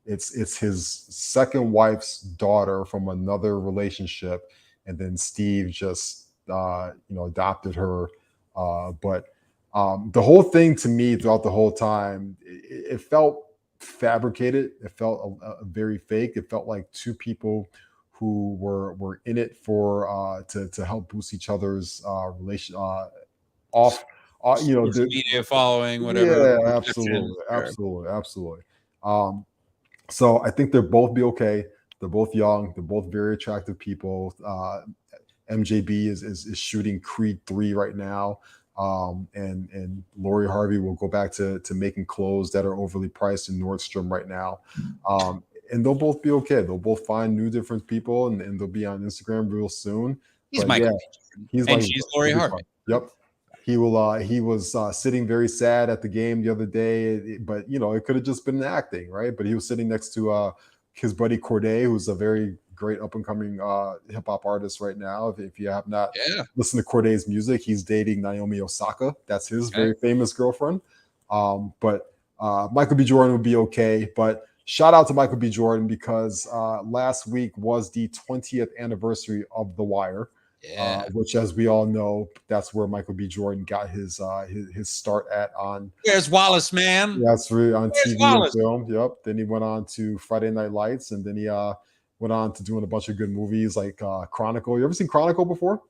it's his second wife's daughter from another relationship, and then Steve just adopted her. But the whole thing to me throughout the whole time, it felt fabricated. It felt very fake. It felt like two people who were in it for to help boost each other's relation off. Media following, whatever. Yeah, absolutely. So I think they'll both be okay. They're both young. They're both very attractive people. MJB is shooting Creed 3 right now. And Lori Harvey will go back to making clothes that are overly priced in Nordstrom right now. And they'll both be okay. They'll both find new different people, and they'll be on Instagram real soon. He's Michael. Yeah, she's Lori Harvey. Yep. He was sitting very sad at the game the other day, but it could have just been acting, right? But he was sitting next to his buddy Corday, who's a very great up and coming hip hop artist right now. If you have not listened to Corday's music, he's dating Naomi Osaka. That's his very famous girlfriend. But Michael B. Jordan would be okay. But shout out to Michael B. Jordan, because last week was the 20th anniversary of The Wire. Which, as we all know, that's where Michael B. Jordan got his start on. There's Wallace, man. That's really on TV and film. Yep. Then he went on to Friday Night Lights, and then he went on to doing a bunch of good movies like Chronicle. You ever seen Chronicle before?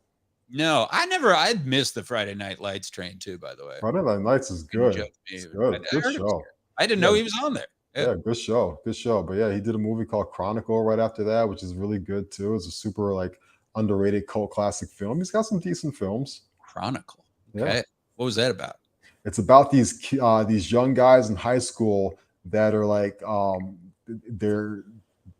No, I'd missed the Friday Night Lights train too, by the way. Friday Night Lights is good. It's good. Good show. I didn't know he was on there. Yeah, good show. Good show. But yeah, he did a movie called Chronicle right after that, which is really good too. It's a super like underrated cult classic film. He's got some decent films. Chronicle. Yeah. Okay. What was that about? It's about these young guys in high school that are like they're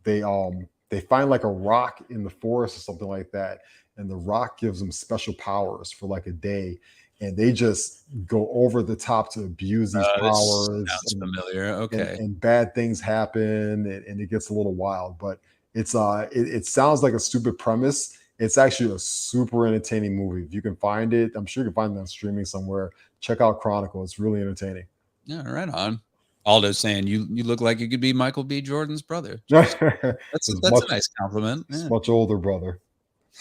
they find like a rock in the forest or something like that, and the rock gives them special powers for like a day, and they just go over the top to abuse these This powers, sounds familiar. Okay. and bad things happen, and it gets a little wild. But it sounds like a stupid premise. It's actually a super entertaining movie. If you can find it, I'm sure you can find it on streaming somewhere. Check out Chronicle. It's really entertaining. Yeah, right on. Aldo's saying you look like you could be Michael B. Jordan's brother. It's That's much, a nice compliment. it's Yeah. much older brother.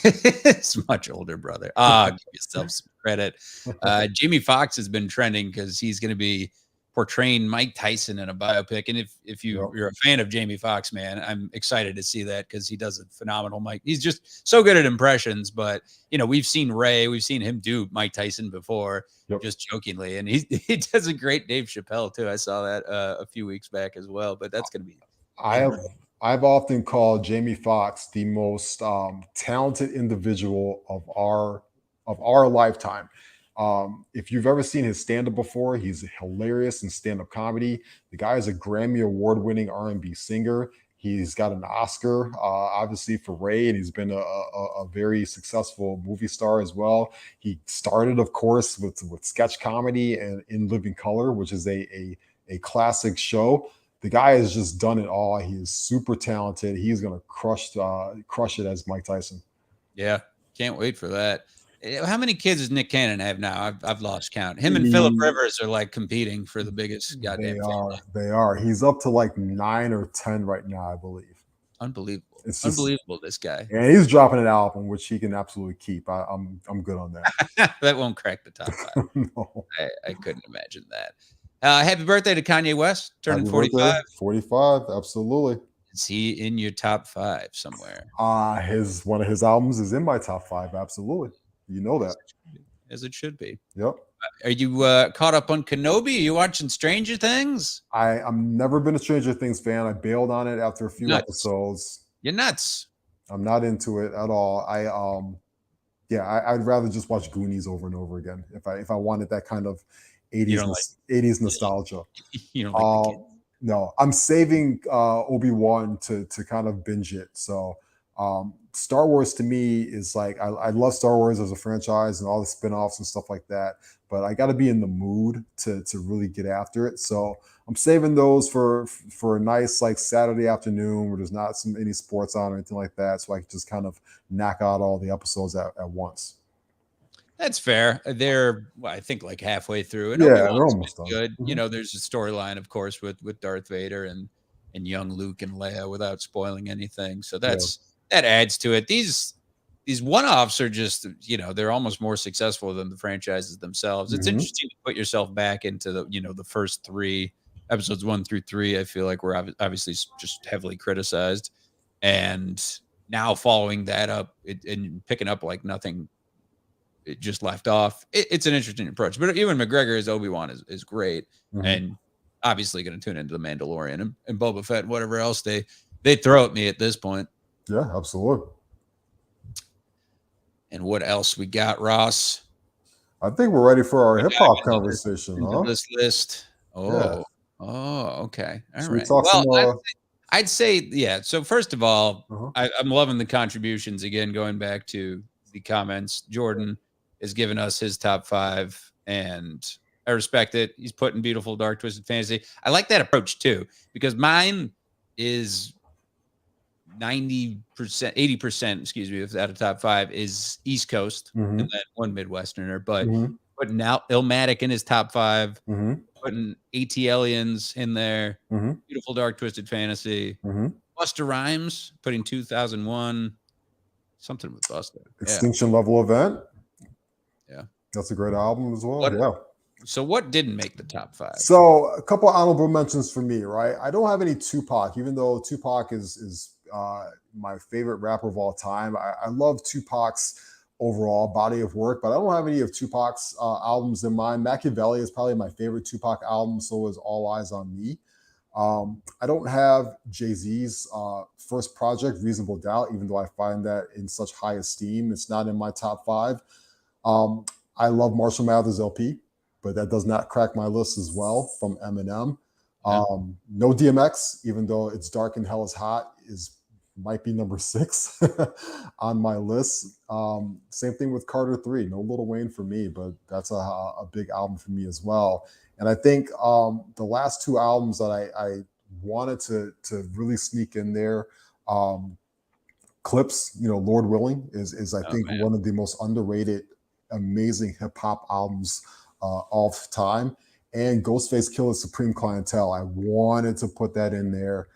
It's much older brother. Give yourself some credit. Jamie Foxx has been trending because he's going to be portraying Mike Tyson in a biopic. And if you're a fan of Jamie Foxx, man, I'm excited to see that because he does a phenomenal Mike. He's just so good at impressions. But we've seen Ray, we've seen him do Mike Tyson before, just jokingly, and he does a great Dave Chappelle too. I saw that a few weeks back as well. But that's going to be. I've often called Jamie Foxx the most talented individual of our lifetime. If you've ever seen his stand-up before, he's hilarious in stand-up comedy. The guy is a Grammy award-winning R&B singer. He's got an Oscar, obviously, for Ray, and he's been a very successful movie star as well. He started, of course, with sketch comedy and In Living Color, which is a classic show. The guy has just done it all. He is super talented. He's going to crush it as Mike Tyson. Yeah, can't wait for that. How many kids does Nick Cannon have now? I've lost count. Him and Phillip Rivers are like competing for the biggest goddamn family. They are. He's up to like 9 or 10 right now, I believe. Unbelievable. It's unbelievable, this guy. And he's dropping an album, which he can absolutely keep. I'm good on that. That won't crack the top 5. No. I couldn't imagine that. Happy birthday to Kanye West, turning 45. 45, absolutely. Is he in your top 5 somewhere? One of his albums is in my top 5, absolutely. You know that. As it should be. Yep. Are you caught up on Kenobi? Are you watching Stranger Things? I'm never been a Stranger Things fan. I bailed on it after a few episodes. You're nuts. I'm not into it at all. I'd rather just watch Goonies over and over again if I wanted that kind of 80s nostalgia. You don't like the kids. No, I'm saving Obi-Wan to kind of binge it. So Star Wars to me is like I love Star Wars as a franchise and all the spin-offs and stuff like that, but I got to be in the mood to really get after it. So I'm saving those for a nice like Saturday afternoon where there's not any sports on or anything like that, so I can just kind of knock out all the episodes at once. That's fair. They're, I think, like halfway through. And they're almost done. Good. There's a storyline, of course, with Darth Vader and young Luke and Leia without spoiling anything. So that adds to it. These one-offs are just, they're almost more successful than the franchises themselves. It's interesting to put yourself back into the first 3 episodes, 1 through 3. I feel like we're obviously just heavily criticized, and now following that up and picking up like nothing. It just left off. It's an interesting approach, but Ewan McGregor as Obi-Wan is great, and obviously going to tune into the Mandalorian and Boba Fett and whatever else they throw at me at this point. Yeah, absolutely. And what else we got, Ross? I think we're ready for our hip hop conversation. This list. Oh, okay. All right. Well, I'd say, yeah. So first of all, I'm loving the contributions again. Going back to the comments, Jordan is giving us his top 5, and I respect it. He's putting beautiful, dark, twisted fantasy. I like that approach too, because mine is 90%, 80%, excuse me, out of top 5 is East Coast, and then one Midwesterner. But putting out Illmatic in his top 5, putting ATLians in there, beautiful, dark, twisted fantasy. Busta Rhymes putting 2001. Something with Busta. Extinction Level Event. Yeah. That's a great album as well. So what didn't make the top 5? So a couple honorable mentions for me, right? I don't have any Tupac, even though Tupac is my favorite rapper of all time. I love Tupac's overall body of work, but I don't have any of Tupac's albums in mind. Machiavelli is probably my favorite Tupac album. So is All Eyes on Me. I don't have Jay-Z's first project, Reasonable Doubt, even though I find that in such high esteem. It's not in my top 5. Um, I love Marshall Mathers LP, but that does not crack my list as well from Eminem. Yeah. No DMX, even though It's Dark and Hell is Hot, might be number 6 on my list. Same thing with Carter 3. No Lil Wayne for me, but that's a big album for me as well. And I think the last 2 albums that I wanted to really sneak in there, Clips, Lord Willing is I think one of the most underrated, amazing hip hop albums of time. And Ghostface Killah's Supreme Clientele. I wanted to put that in there.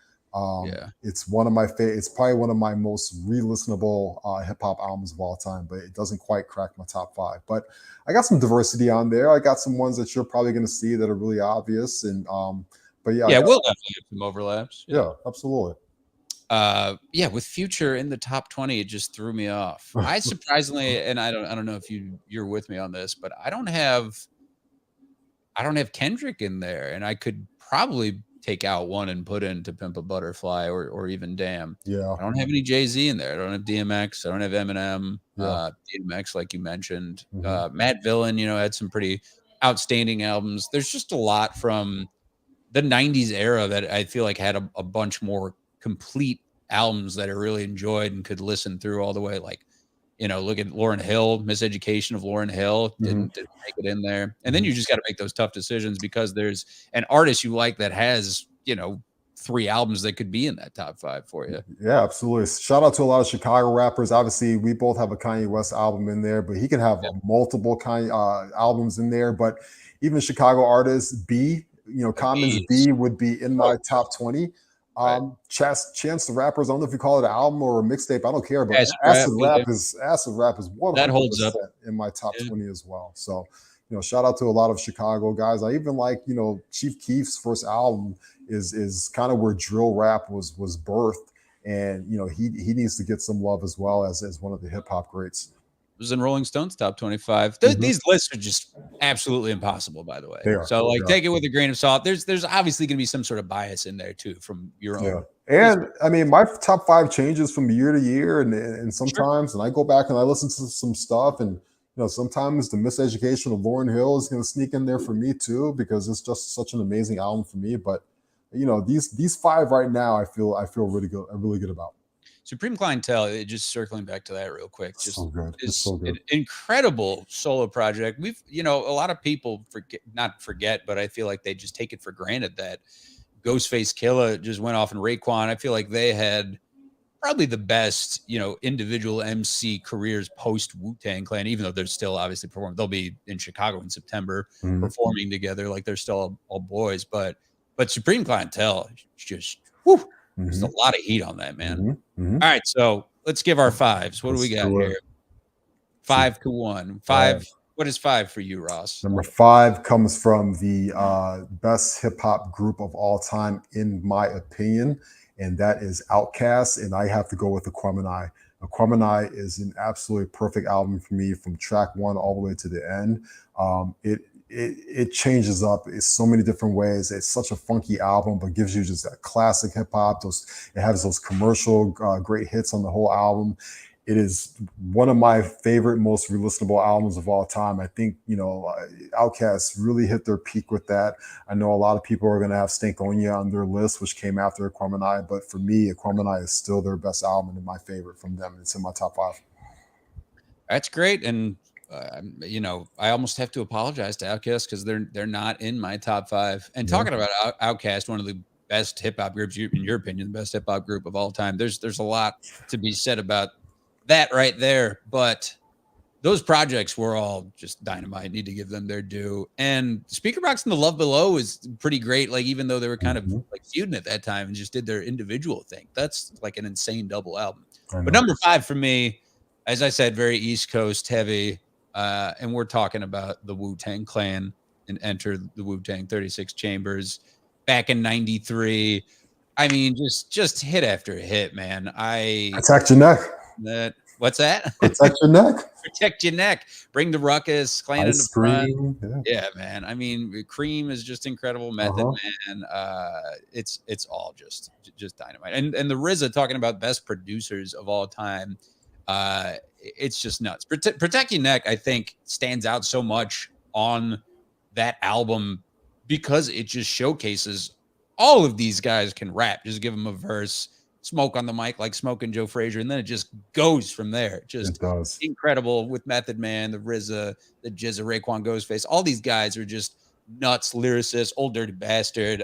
It's one of my favorite. It's probably one of my most re-listenable hip hop albums of all time, but it doesn't quite crack my top 5. But I got some diversity on there. I got some ones that you're probably going to see that are really obvious. And but we'll definitely have some overlaps. Yeah, absolutely. With Future in the top 20, it just threw me off. I surprisingly, and I don't know if you're with me on this, but I don't have Kendrick in there, and I could probably take out one and put in To Pimp a Butterfly or even Damn. Yeah. I don't have any Jay-Z in there. I don't have DMX. I don't have Eminem. DMX, like you mentioned. Matt Villain, had some pretty outstanding albums. There's just a lot from the 90s era that I feel like had a bunch more complete albums that I really enjoyed and could listen through all the way. Like, look at Lauryn Hill, Miseducation of Lauryn Hill didn't make it in there. And then you just got to make those tough decisions because there's an artist you like that has, 3 albums that could be in that top 5 for you. Yeah, absolutely. Shout out to a lot of Chicago rappers. Obviously, we both have a Kanye West album in there, but he can have multiple Kanye albums in there. But even Chicago artists, Common's B would be in my top 20. Chance the Rapper, I don't know if you call it an album or a mixtape, I don't care, but Acid Rap is 100% that holds up in my top 20 as well. So, shout out to a lot of Chicago guys. I even like, Chief Keef's first album is kind of where drill rap was birthed, and he needs to get some love as well as one of the hip hop greats. Was in Rolling Stone's top 25. These lists are just absolutely impossible, by the way. So take it with a grain of salt. There's obviously going to be some sort of bias in there too from your own. And I mean, my top 5 changes from year to year, and sometimes, and I go back and I listen to some stuff, and sometimes the Miseducation of Lauryn Hill is going to sneak in there for me too, because it's just such an amazing album for me. But these 5 right now, I feel really good about. Supreme Clientele, just circling back to that real quick, just so good. It's so good. An incredible solo project. We've, a lot of people forget, but I feel like they just take it for granted that Ghostface Killah just went off, and Raekwon. I feel like they had probably the best, individual MC careers post Wu-Tang Clan, even though they're still obviously performing. They'll be in Chicago in September performing together, like they're still all boys. But Supreme Clientele, just there's a lot of heat on that, man. All right, so let's give our 5s. What do we got here? 5 to 1. 5. What is 5 for you, Ross? Number 5 comes from the best hip hop group of all time, in my opinion, and that is Outkast. And I have to go with Aquemini. Aquemini is an absolutely perfect album for me, from track 1 all the way to the end. It changes up in so many different ways. It's such a funky album, but gives you just that classic hip hop. It has those commercial great hits on the whole album. It is one of my favorite, most re-listenable albums of all time. I think, Outkast really hit their peak with that. I know a lot of people are going to have Stankonia on their list, which came after Aquemini, but for me, Aquemini is still their best album and my favorite from them. It's in my top 5. That's great. And I almost have to apologize to Outkast because they're not in my top 5. And talking about Outkast, one of the best hip hop groups, in your opinion, the best hip hop group of all time. There's a lot to be said about that right there. But those projects were all just dynamite. Need to give them their due. And Speaker Box and The Love Below is pretty great. Like, even though they were kind of like feuding at that time and just did their individual thing, that's like an insane double album. But number 5 for me, as I said, very East Coast heavy. And we're talking about the Wu-Tang Clan and Enter the Wu-Tang 36 Chambers back in 93. I mean, just hit after hit, man. Attack Your Neck. What's that? Protect your neck. Protect your neck. Bring the ruckus. Clan in the front. Cream. Yeah, man. I mean, Cream is just incredible. Method Man. It's all just dynamite. And the RZA talking about best producers of all time. It's just nuts. Protect Your Neck, I think, stands out so much on that album because it just showcases all of these guys can rap. Just give them a verse, smoke on the mic like Smoke and Joe Frazier, and then it just goes from there. Just it does. Incredible with Method Man, the RZA, the Jizza, Raekwon, Ghostface. All these guys are just nuts lyricists, Old Dirty Bastard.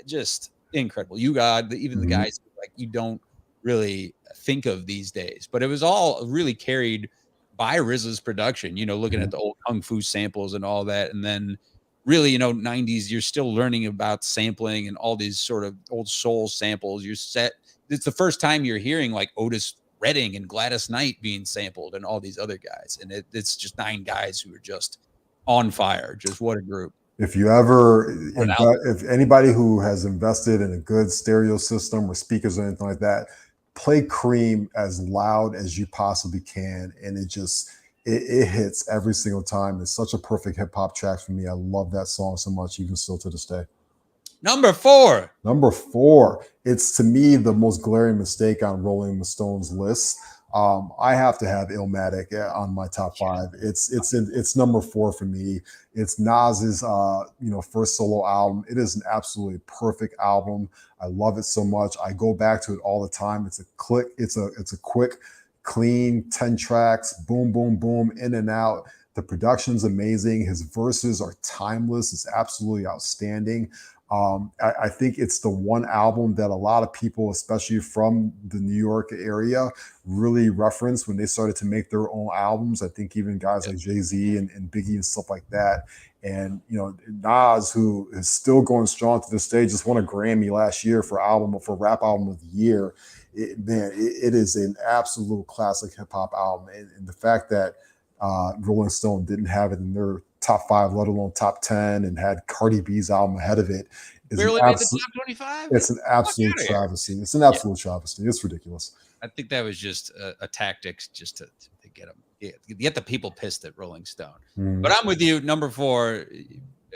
Just incredible. You got even the guys like you don't really think of these days, but it was all really carried by RZA's production, looking at the old Kung Fu samples and all that. And then really, 90s, you're still learning about sampling and all these sort of old soul samples. It's the first time you're hearing like Otis Redding and Gladys Knight being sampled and all these other guys. And it's just 9 guys who are just on fire. Just what a group. If anybody who has invested in a good stereo system or speakers or anything like that, play Cream as loud as you possibly can. And it hits every single time. It's such a perfect hip hop track for me. I love that song so much, even still to this day. Number 4. It's to me the most glaring mistake on Rolling Stone's list. I have to have Illmatic on my top 5. It's number 4 for me. It's Nas's first solo album. It is an absolutely perfect album. I love it so much. I go back to it all the time. It's a quick, clean 10 tracks, boom, boom, boom, in and out. The production's amazing. His verses are timeless. It's absolutely outstanding. I think it's the one album that a lot of people, especially from the New York area, really reference when they started to make their own albums. I think even guys like Jay-Z and Biggie and stuff like that. And, Nas, who is still going strong to this day, just won a Grammy last year for rap album of the year. It is an absolute classic hip hop album. And the fact that Rolling Stone didn't have it in their top 5, let alone top 10, and had Cardi B's album ahead of it. Barely made the top 25. It's an absolute travesty. It's an absolute travesty. It's ridiculous. I think that was just a tactic just to get them, get the people pissed at Rolling Stone. But I'm with you. Number 4,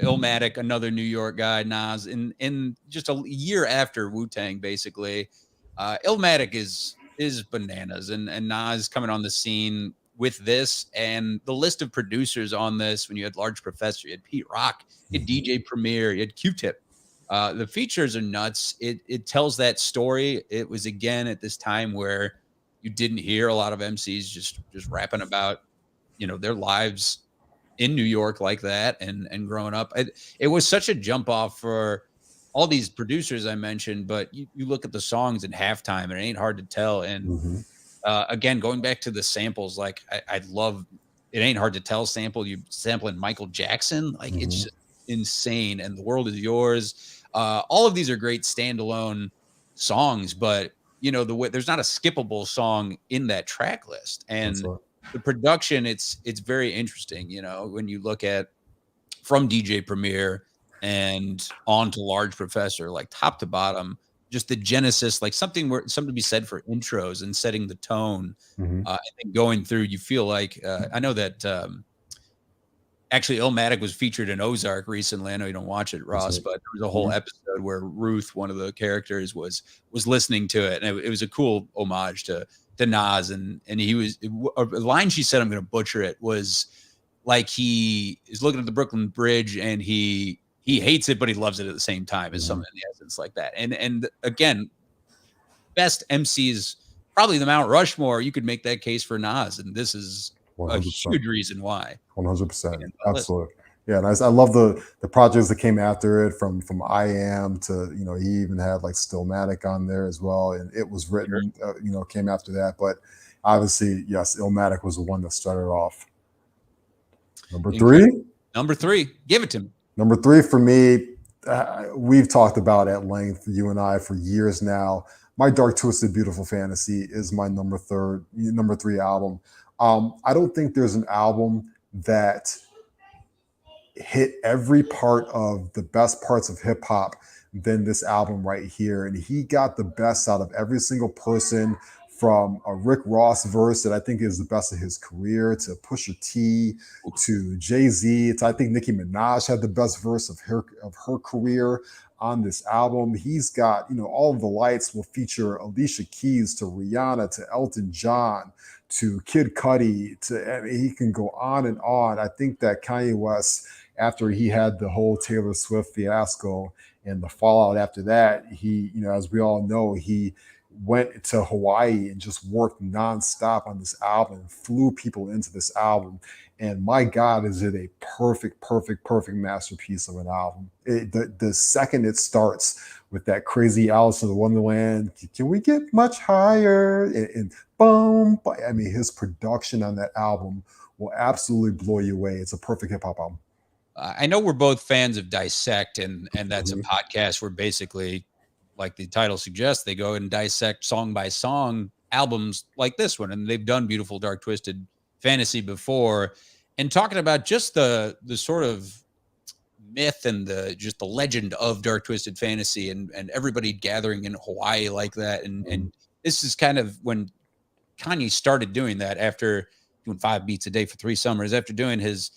Illmatic, another New York guy, Nas, in just a year after Wu-Tang, basically. Illmatic is bananas, and Nas coming on the scene with this, and the list of producers on this, when you had Large Professor, you had Pete Rock, you had DJ Premier, you had Q-Tip. The features are nuts. It tells that story. It was, again, at this time where you didn't hear a lot of MCs just rapping about, their lives in New York like that and growing up. It was such a jump off for all these producers I mentioned, but you look at the songs in Halftime, and it ain't hard to tell. And again, going back to the samples, like I love It Ain't Hard to Tell sample. You sampling Michael Jackson, like it's just insane. And The World Is Yours. All of these are great standalone songs, but there's not a skippable song in that track list. And the production, it's very interesting. When you look at from DJ Premier and on to Large Professor, like top to bottom, just the genesis, like something to be said for intros and setting the tone. And then going through, you feel like I know that actually Illmatic was featured in Ozark recently. I know you don't watch it, Ross, but there was a whole episode where Ruth, one of the characters, was listening to it, and it was a cool homage to Nas. And he was a line she said, I'm going to butcher it, was like he is looking at the Brooklyn Bridge and he hates it, but he loves it at the same time. Is something in the essence like that. And again, best MCs, probably the Mount Rushmore. You could make that case for Nas, and this is 100%. A huge reason why. 100%, absolutely. Yeah, and I love the projects that came after it, from I Am to he even had like Stillmatic on there as well, and It Was Written came after that. But obviously, yes, Illmatic was the one that started off. Number 3, give it to me. Number 3 for me, we've talked about at length, you and I, for years now. My Dark Twisted Beautiful Fantasy is my number 3 album. I don't think there's an album that hit every part of the best parts of hip hop than this album right here. And he got the best out of every single person from a Rick Ross verse that I think is the best of his career, to Pusha T, to Jay-Z, to I think Nicki Minaj had the best verse of her career on this album. He's got, All of the Lights will feature Alicia Keys, to Rihanna, to Elton John, to Kid Cudi, he can go on and on. I think that Kanye West, after he had the whole Taylor Swift fiasco and the fallout after that, he, as we all know, he went to Hawaii and just worked nonstop on this album and flew people into this album. And my God, is it a perfect masterpiece of an album. The second it starts with that crazy Alice in the Wonderland, can we get much higher? And boom, I mean, his production on that album will absolutely blow you away. It's a perfect hip hop album. I know we're both fans of Dissect, and that's a podcast where basically, like the title suggests, they go and dissect song by song albums like this one. And they've done Beautiful Dark Twisted Fantasy before. And talking about just the sort of myth and just the legend of Dark Twisted Fantasy and everybody gathering in Hawaii like that. And this is kind of when Kanye started doing that, after doing 5 beats a day for 3 summers, after doing his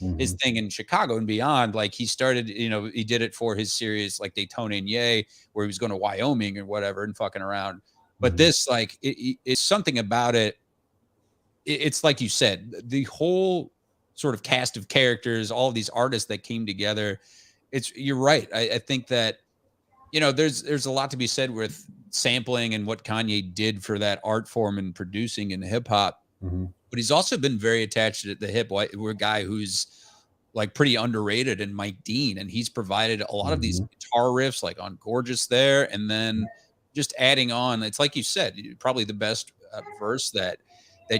thing in Chicago and beyond. Like, he started, he did it for his series like Daytona and Yay, where he was going to Wyoming or whatever and fucking around. But this, like, it's something about it. It's like you said, the whole sort of cast of characters, all of these artists that came together. You're right. I think that, there's a lot to be said with sampling and what Kanye did for that art form and producing in hip hop. But he's also been very attached to the hip. We're a guy who's like pretty underrated in Mike Dean, and he's provided a lot of these guitar riffs like on Gorgeous there, and then just adding on. It's like you said, probably the best verse that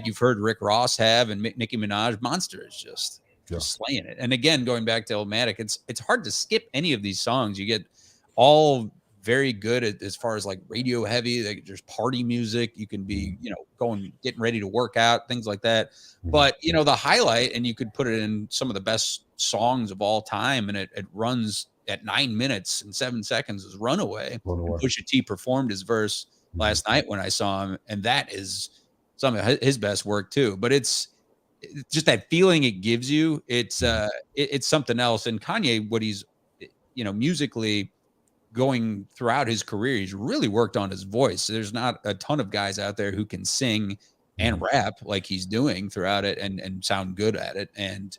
you've heard Rick Ross have, and Nicki Minaj. Monster is just slaying it. And again, going back to Illmatic, it's hard to skip any of these songs. You get all very good as far as like radio heavy. Like, there's party music. You can be, getting ready to work out, things like that. But, the highlight, and you could put it in some of the best songs of all time, and it runs at 9 minutes and 7 seconds, is Runaway. Pusha T performed his verse last night when I saw him, and that is some of his best work too. But it's just that feeling it gives you. It's something else. And Kanye, what he's, musically going throughout his career, he's really worked on his voice. There's not a ton of guys out there who can sing and rap like he's doing throughout it and sound good at it. And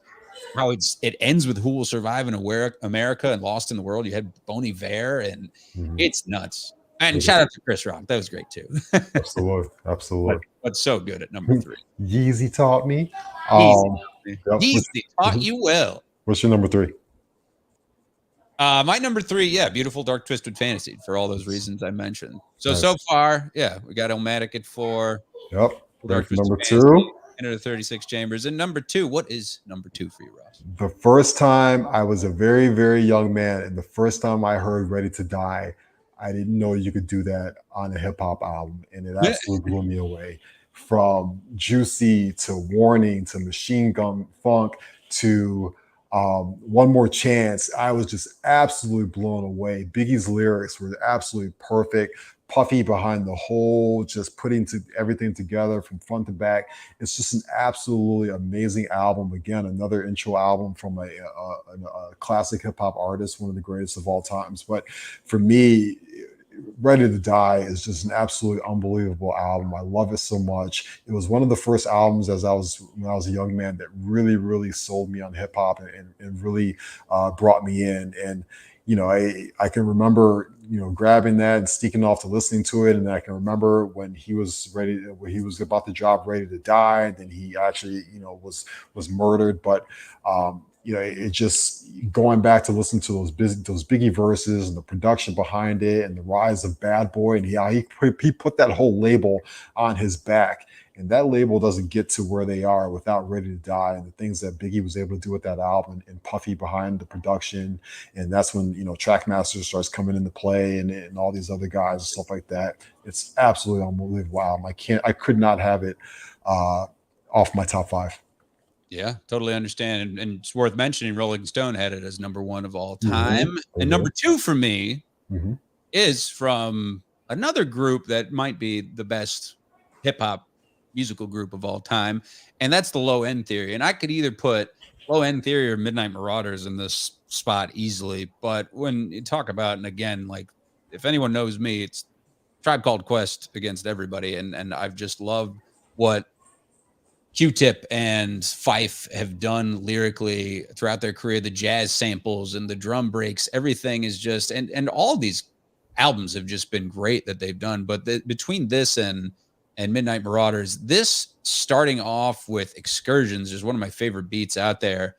how it ends with Who Will Survive in America and Lost in the World. You had Bon Iver, and it's nuts. And shout out to Chris Rock. That was great too. Absolutely. But so good at number 3. Yeezy taught me. Yeezy taught you well. What's your number 3? My number 3, Beautiful Dark Twisted Fantasy, for all those reasons I mentioned. So far, we got Illmatic at 4. Yep. Dark number Fantasy, 2. Enter the 36 Chambers. And number 2, what is number 2 for you, Ross? The first time I was a very, very young man, and the first time I heard Ready to Die, I didn't know you could do that on a hip hop album, and it absolutely blew me away. From Juicy to Warning to Machine Gun Funk to One More Chance, I was just absolutely blown away. Biggie's lyrics were absolutely perfect. Puffy behind the whole, just putting everything together from front to back. It's just an absolutely amazing album. Again, another intro album from a classic hip hop artist, one of the greatest of all times. But for me, Ready to Die is just an absolutely unbelievable album. I love it so much. It was one of the first albums when I was a young man that really, really sold me on hip hop and really brought me in. And I can remember, grabbing that and sneaking off to listening to it. And I can remember when he was about to drop Ready to Die, and then he actually, was murdered. But, it just going back to listen to those Biggie verses and the production behind it and the rise of Bad Boy, and he put that whole label on his back. And that label doesn't get to where they are without Ready to Die and the things that Biggie was able to do with that album, and Puffy behind the production. And that's when, Trackmaster starts coming into play, and all these other guys and stuff like that. It's absolutely unbelievable album. I could not have it off my top 5. Yeah, totally understand. And it's worth mentioning, Rolling Stone had it as number 1 of all time. And number 2 for me is from another group that might be the best hip hop musical group of all time. And that's the Low End Theory. And I could either put Low End Theory or Midnight Marauders in this spot easily. But when you talk about, and again, like if anyone knows me, it's Tribe Called Quest against everybody. And I've just loved what Q-Tip and Fife have done lyrically throughout their career. The jazz samples and the drum breaks, everything is just, and all these albums have just been great that they've done. But between this and Midnight Marauders, this starting off with Excursions is one of my favorite beats out there.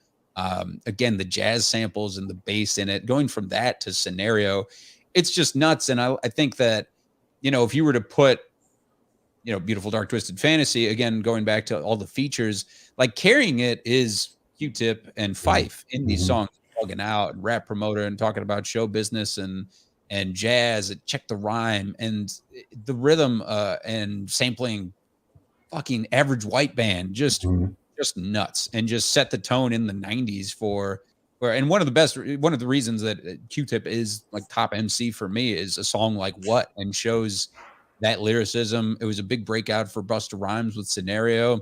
Again, the jazz samples and the bass in it, going from that to Scenario, it's just nuts. And I think that, if you were to put, Beautiful Dark Twisted Fantasy, again, going back to all the features, like carrying it is Q-Tip and Fife in these songs, plugging out and Rap Promoter and talking about show business and jazz, Check the Rhyme and the rhythm and sampling fucking Average White Band, just nuts, and just set the tone in the 90s and one of the reasons that Q-Tip is like top MC for me is a song like What, and shows that lyricism. It was a big breakout for Busta Rhymes with Scenario.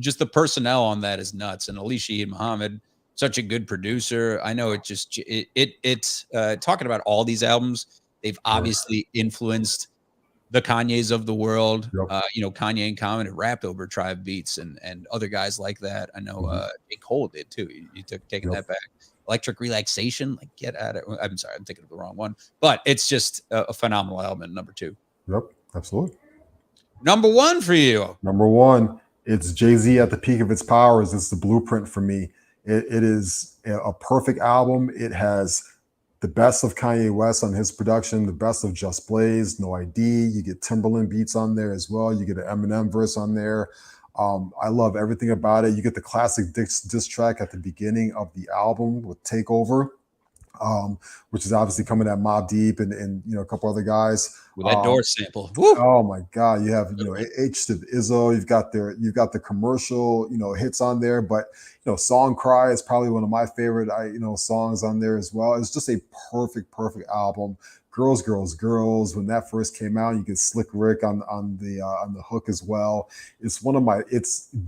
Just the personnel on that is nuts. And Ali Shaheed Muhammad, such a good producer. I know it's talking about all these albums. They've obviously influenced the Kanyes of the world. Kanye and Common had rapped over Tribe beats and other guys like that. I know J. Cole did too. You taking that back. Electric Relaxation, like get at it. I'm sorry, I'm thinking of the wrong one. But it's just a phenomenal album. Number 2. Yep, absolutely. Number 1 for you. Number 1, it's Jay-Z at the peak of its powers. It's the blueprint for me. It is a perfect album. It has the best of Kanye West on his production, the best of Just Blaze, No ID. You get Timberland beats on there as well. You get an Eminem verse on there. I love everything about it. You get the classic diss track at the beginning of the album with Takeover, which is obviously coming at Mobb Deep and a couple other guys. With that door sample. Woo! Oh my God. You have, H to Izzo, you've got the commercial, hits on there, but Song Cry is probably one of my favorite songs on there as well. It's just a perfect album. Girls, Girls, Girls. When that first came out, you get Slick Rick on the hook as well. It's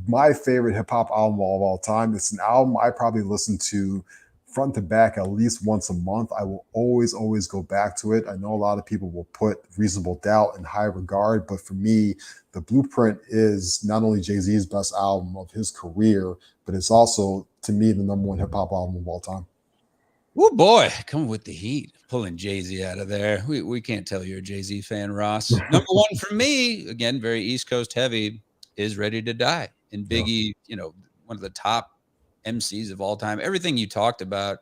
my favorite hip hop album of all time. It's an album I probably listen to front to back at least once a month. I will always go back to it. I know a lot of people will put Reasonable Doubt in high regard, but for me, the Blueprint is not only Jay-Z's best album of his career, but it's also, to me, the number 1 hip hop album of all time. Oh boy, coming with the heat, pulling Jay-Z out of there. We can't tell you're a Jay-Z fan, Ross. Number 1 for me, again, very East Coast heavy, is Ready to Die. And Biggie, one of the top MCs of all time. Everything you talked about,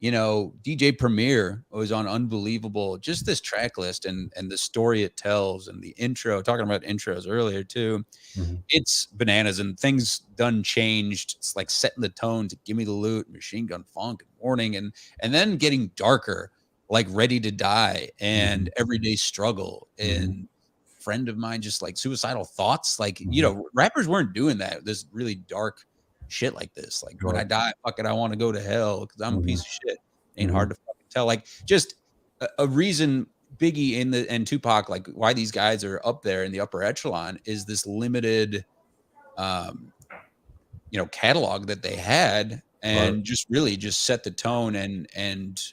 DJ Premier was on unbelievable. Just this track list and the story it tells and the intro, talking about intros earlier too. It's bananas, and things done changed. It's like setting the tone to Give Me the Loot, Machine Gun Funk, and Warning, and then getting darker, like Ready to Die and Everyday Struggle and Friend of Mine, just like Suicidal Thoughts. Like, rappers weren't doing that. This really dark shit like this, like when I die, fuck it, I want to go to hell because I'm a piece of shit. Ain't hard to fucking tell. Like just a reason Biggie and Tupac, like why these guys are up there in the upper echelon, is this limited catalog that they had, and just really just set the tone and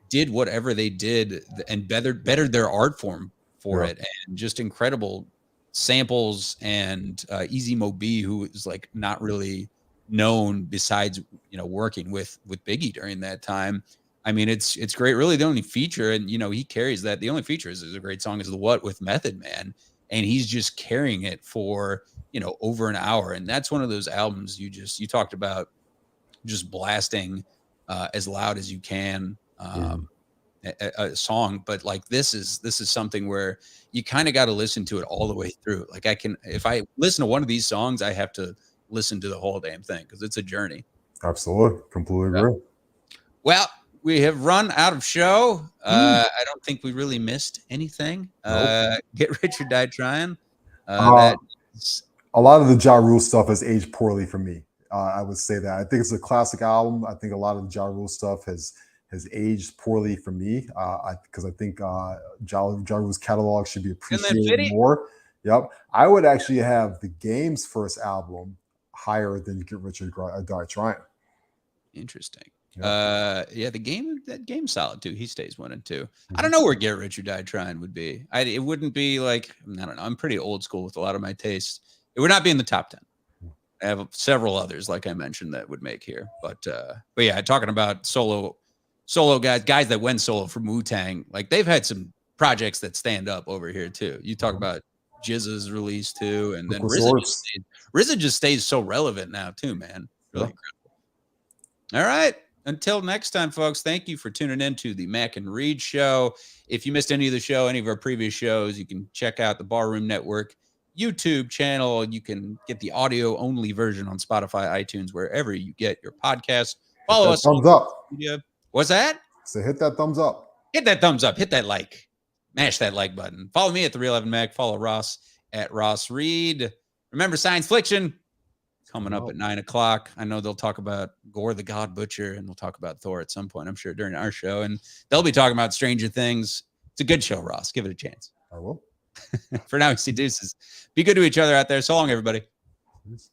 did whatever they did and bettered their art form for it, and just incredible samples. And Easy Mo B, who is like not really known besides working with Biggie during that time. I mean, it's great. Really, the only feature, and he carries that. The only feature is a great song is the What with Method Man, and he's just carrying it for over an hour. And that's one of those albums you talked about just blasting as loud as you can. A song, but like this is something where you kind of got to listen to it all the way through. Like if I listen to one of these songs, I have to listen to the whole damn thing because it's a journey. Absolutely, completely agree. Well, we have run out of show. I don't think we really missed anything. Get Rich or Die Trying. A lot of the Ja Rule stuff has aged poorly for me. I would say that. I think it's a classic album. I think a lot of the Ja Rule stuff has aged poorly for me because I think Ja Rule's catalog should be appreciated more. Yep. I would actually have the Game's first album higher than Get Rich or Die Trying. Interesting. Yep. Yeah, that game's solid too. He stays winning too. I don't know where Get Rich or Die Trying would be. It wouldn't be like, I don't know. I'm pretty old school with a lot of my tastes. It would not be in the top 10. I have several others, like I mentioned, that would make here. But yeah, talking about solo guys that went solo from Wu-Tang, like they've had some projects that stand up over here too. You talk about Jizza's release too, and then RZA just stays so relevant now too, man. Really incredible. All right. Until next time, folks, thank you for tuning in to the Mac and Reed Show. If you missed any of the show, any of our previous shows, you can check out the Barroom Network YouTube channel. You can get the audio-only version on Spotify, iTunes, wherever you get your podcast. Follow us. Thumbs up. What's that? So hit that thumbs up. Hit that thumbs up. Hit that like. Mash that like button. Follow me at The Real Evan Mac. Follow Ross at Ross Reed. Remember, Science Fliction coming up at 9 o'clock. I know they'll talk about Gore the God Butcher, and they'll talk about Thor at some point, I'm sure, during our show. And they'll be talking about Stranger Things. It's a good show, Ross. Give it a chance. I will. For now, we see deuces. Be good to each other out there. So long, everybody. Peace.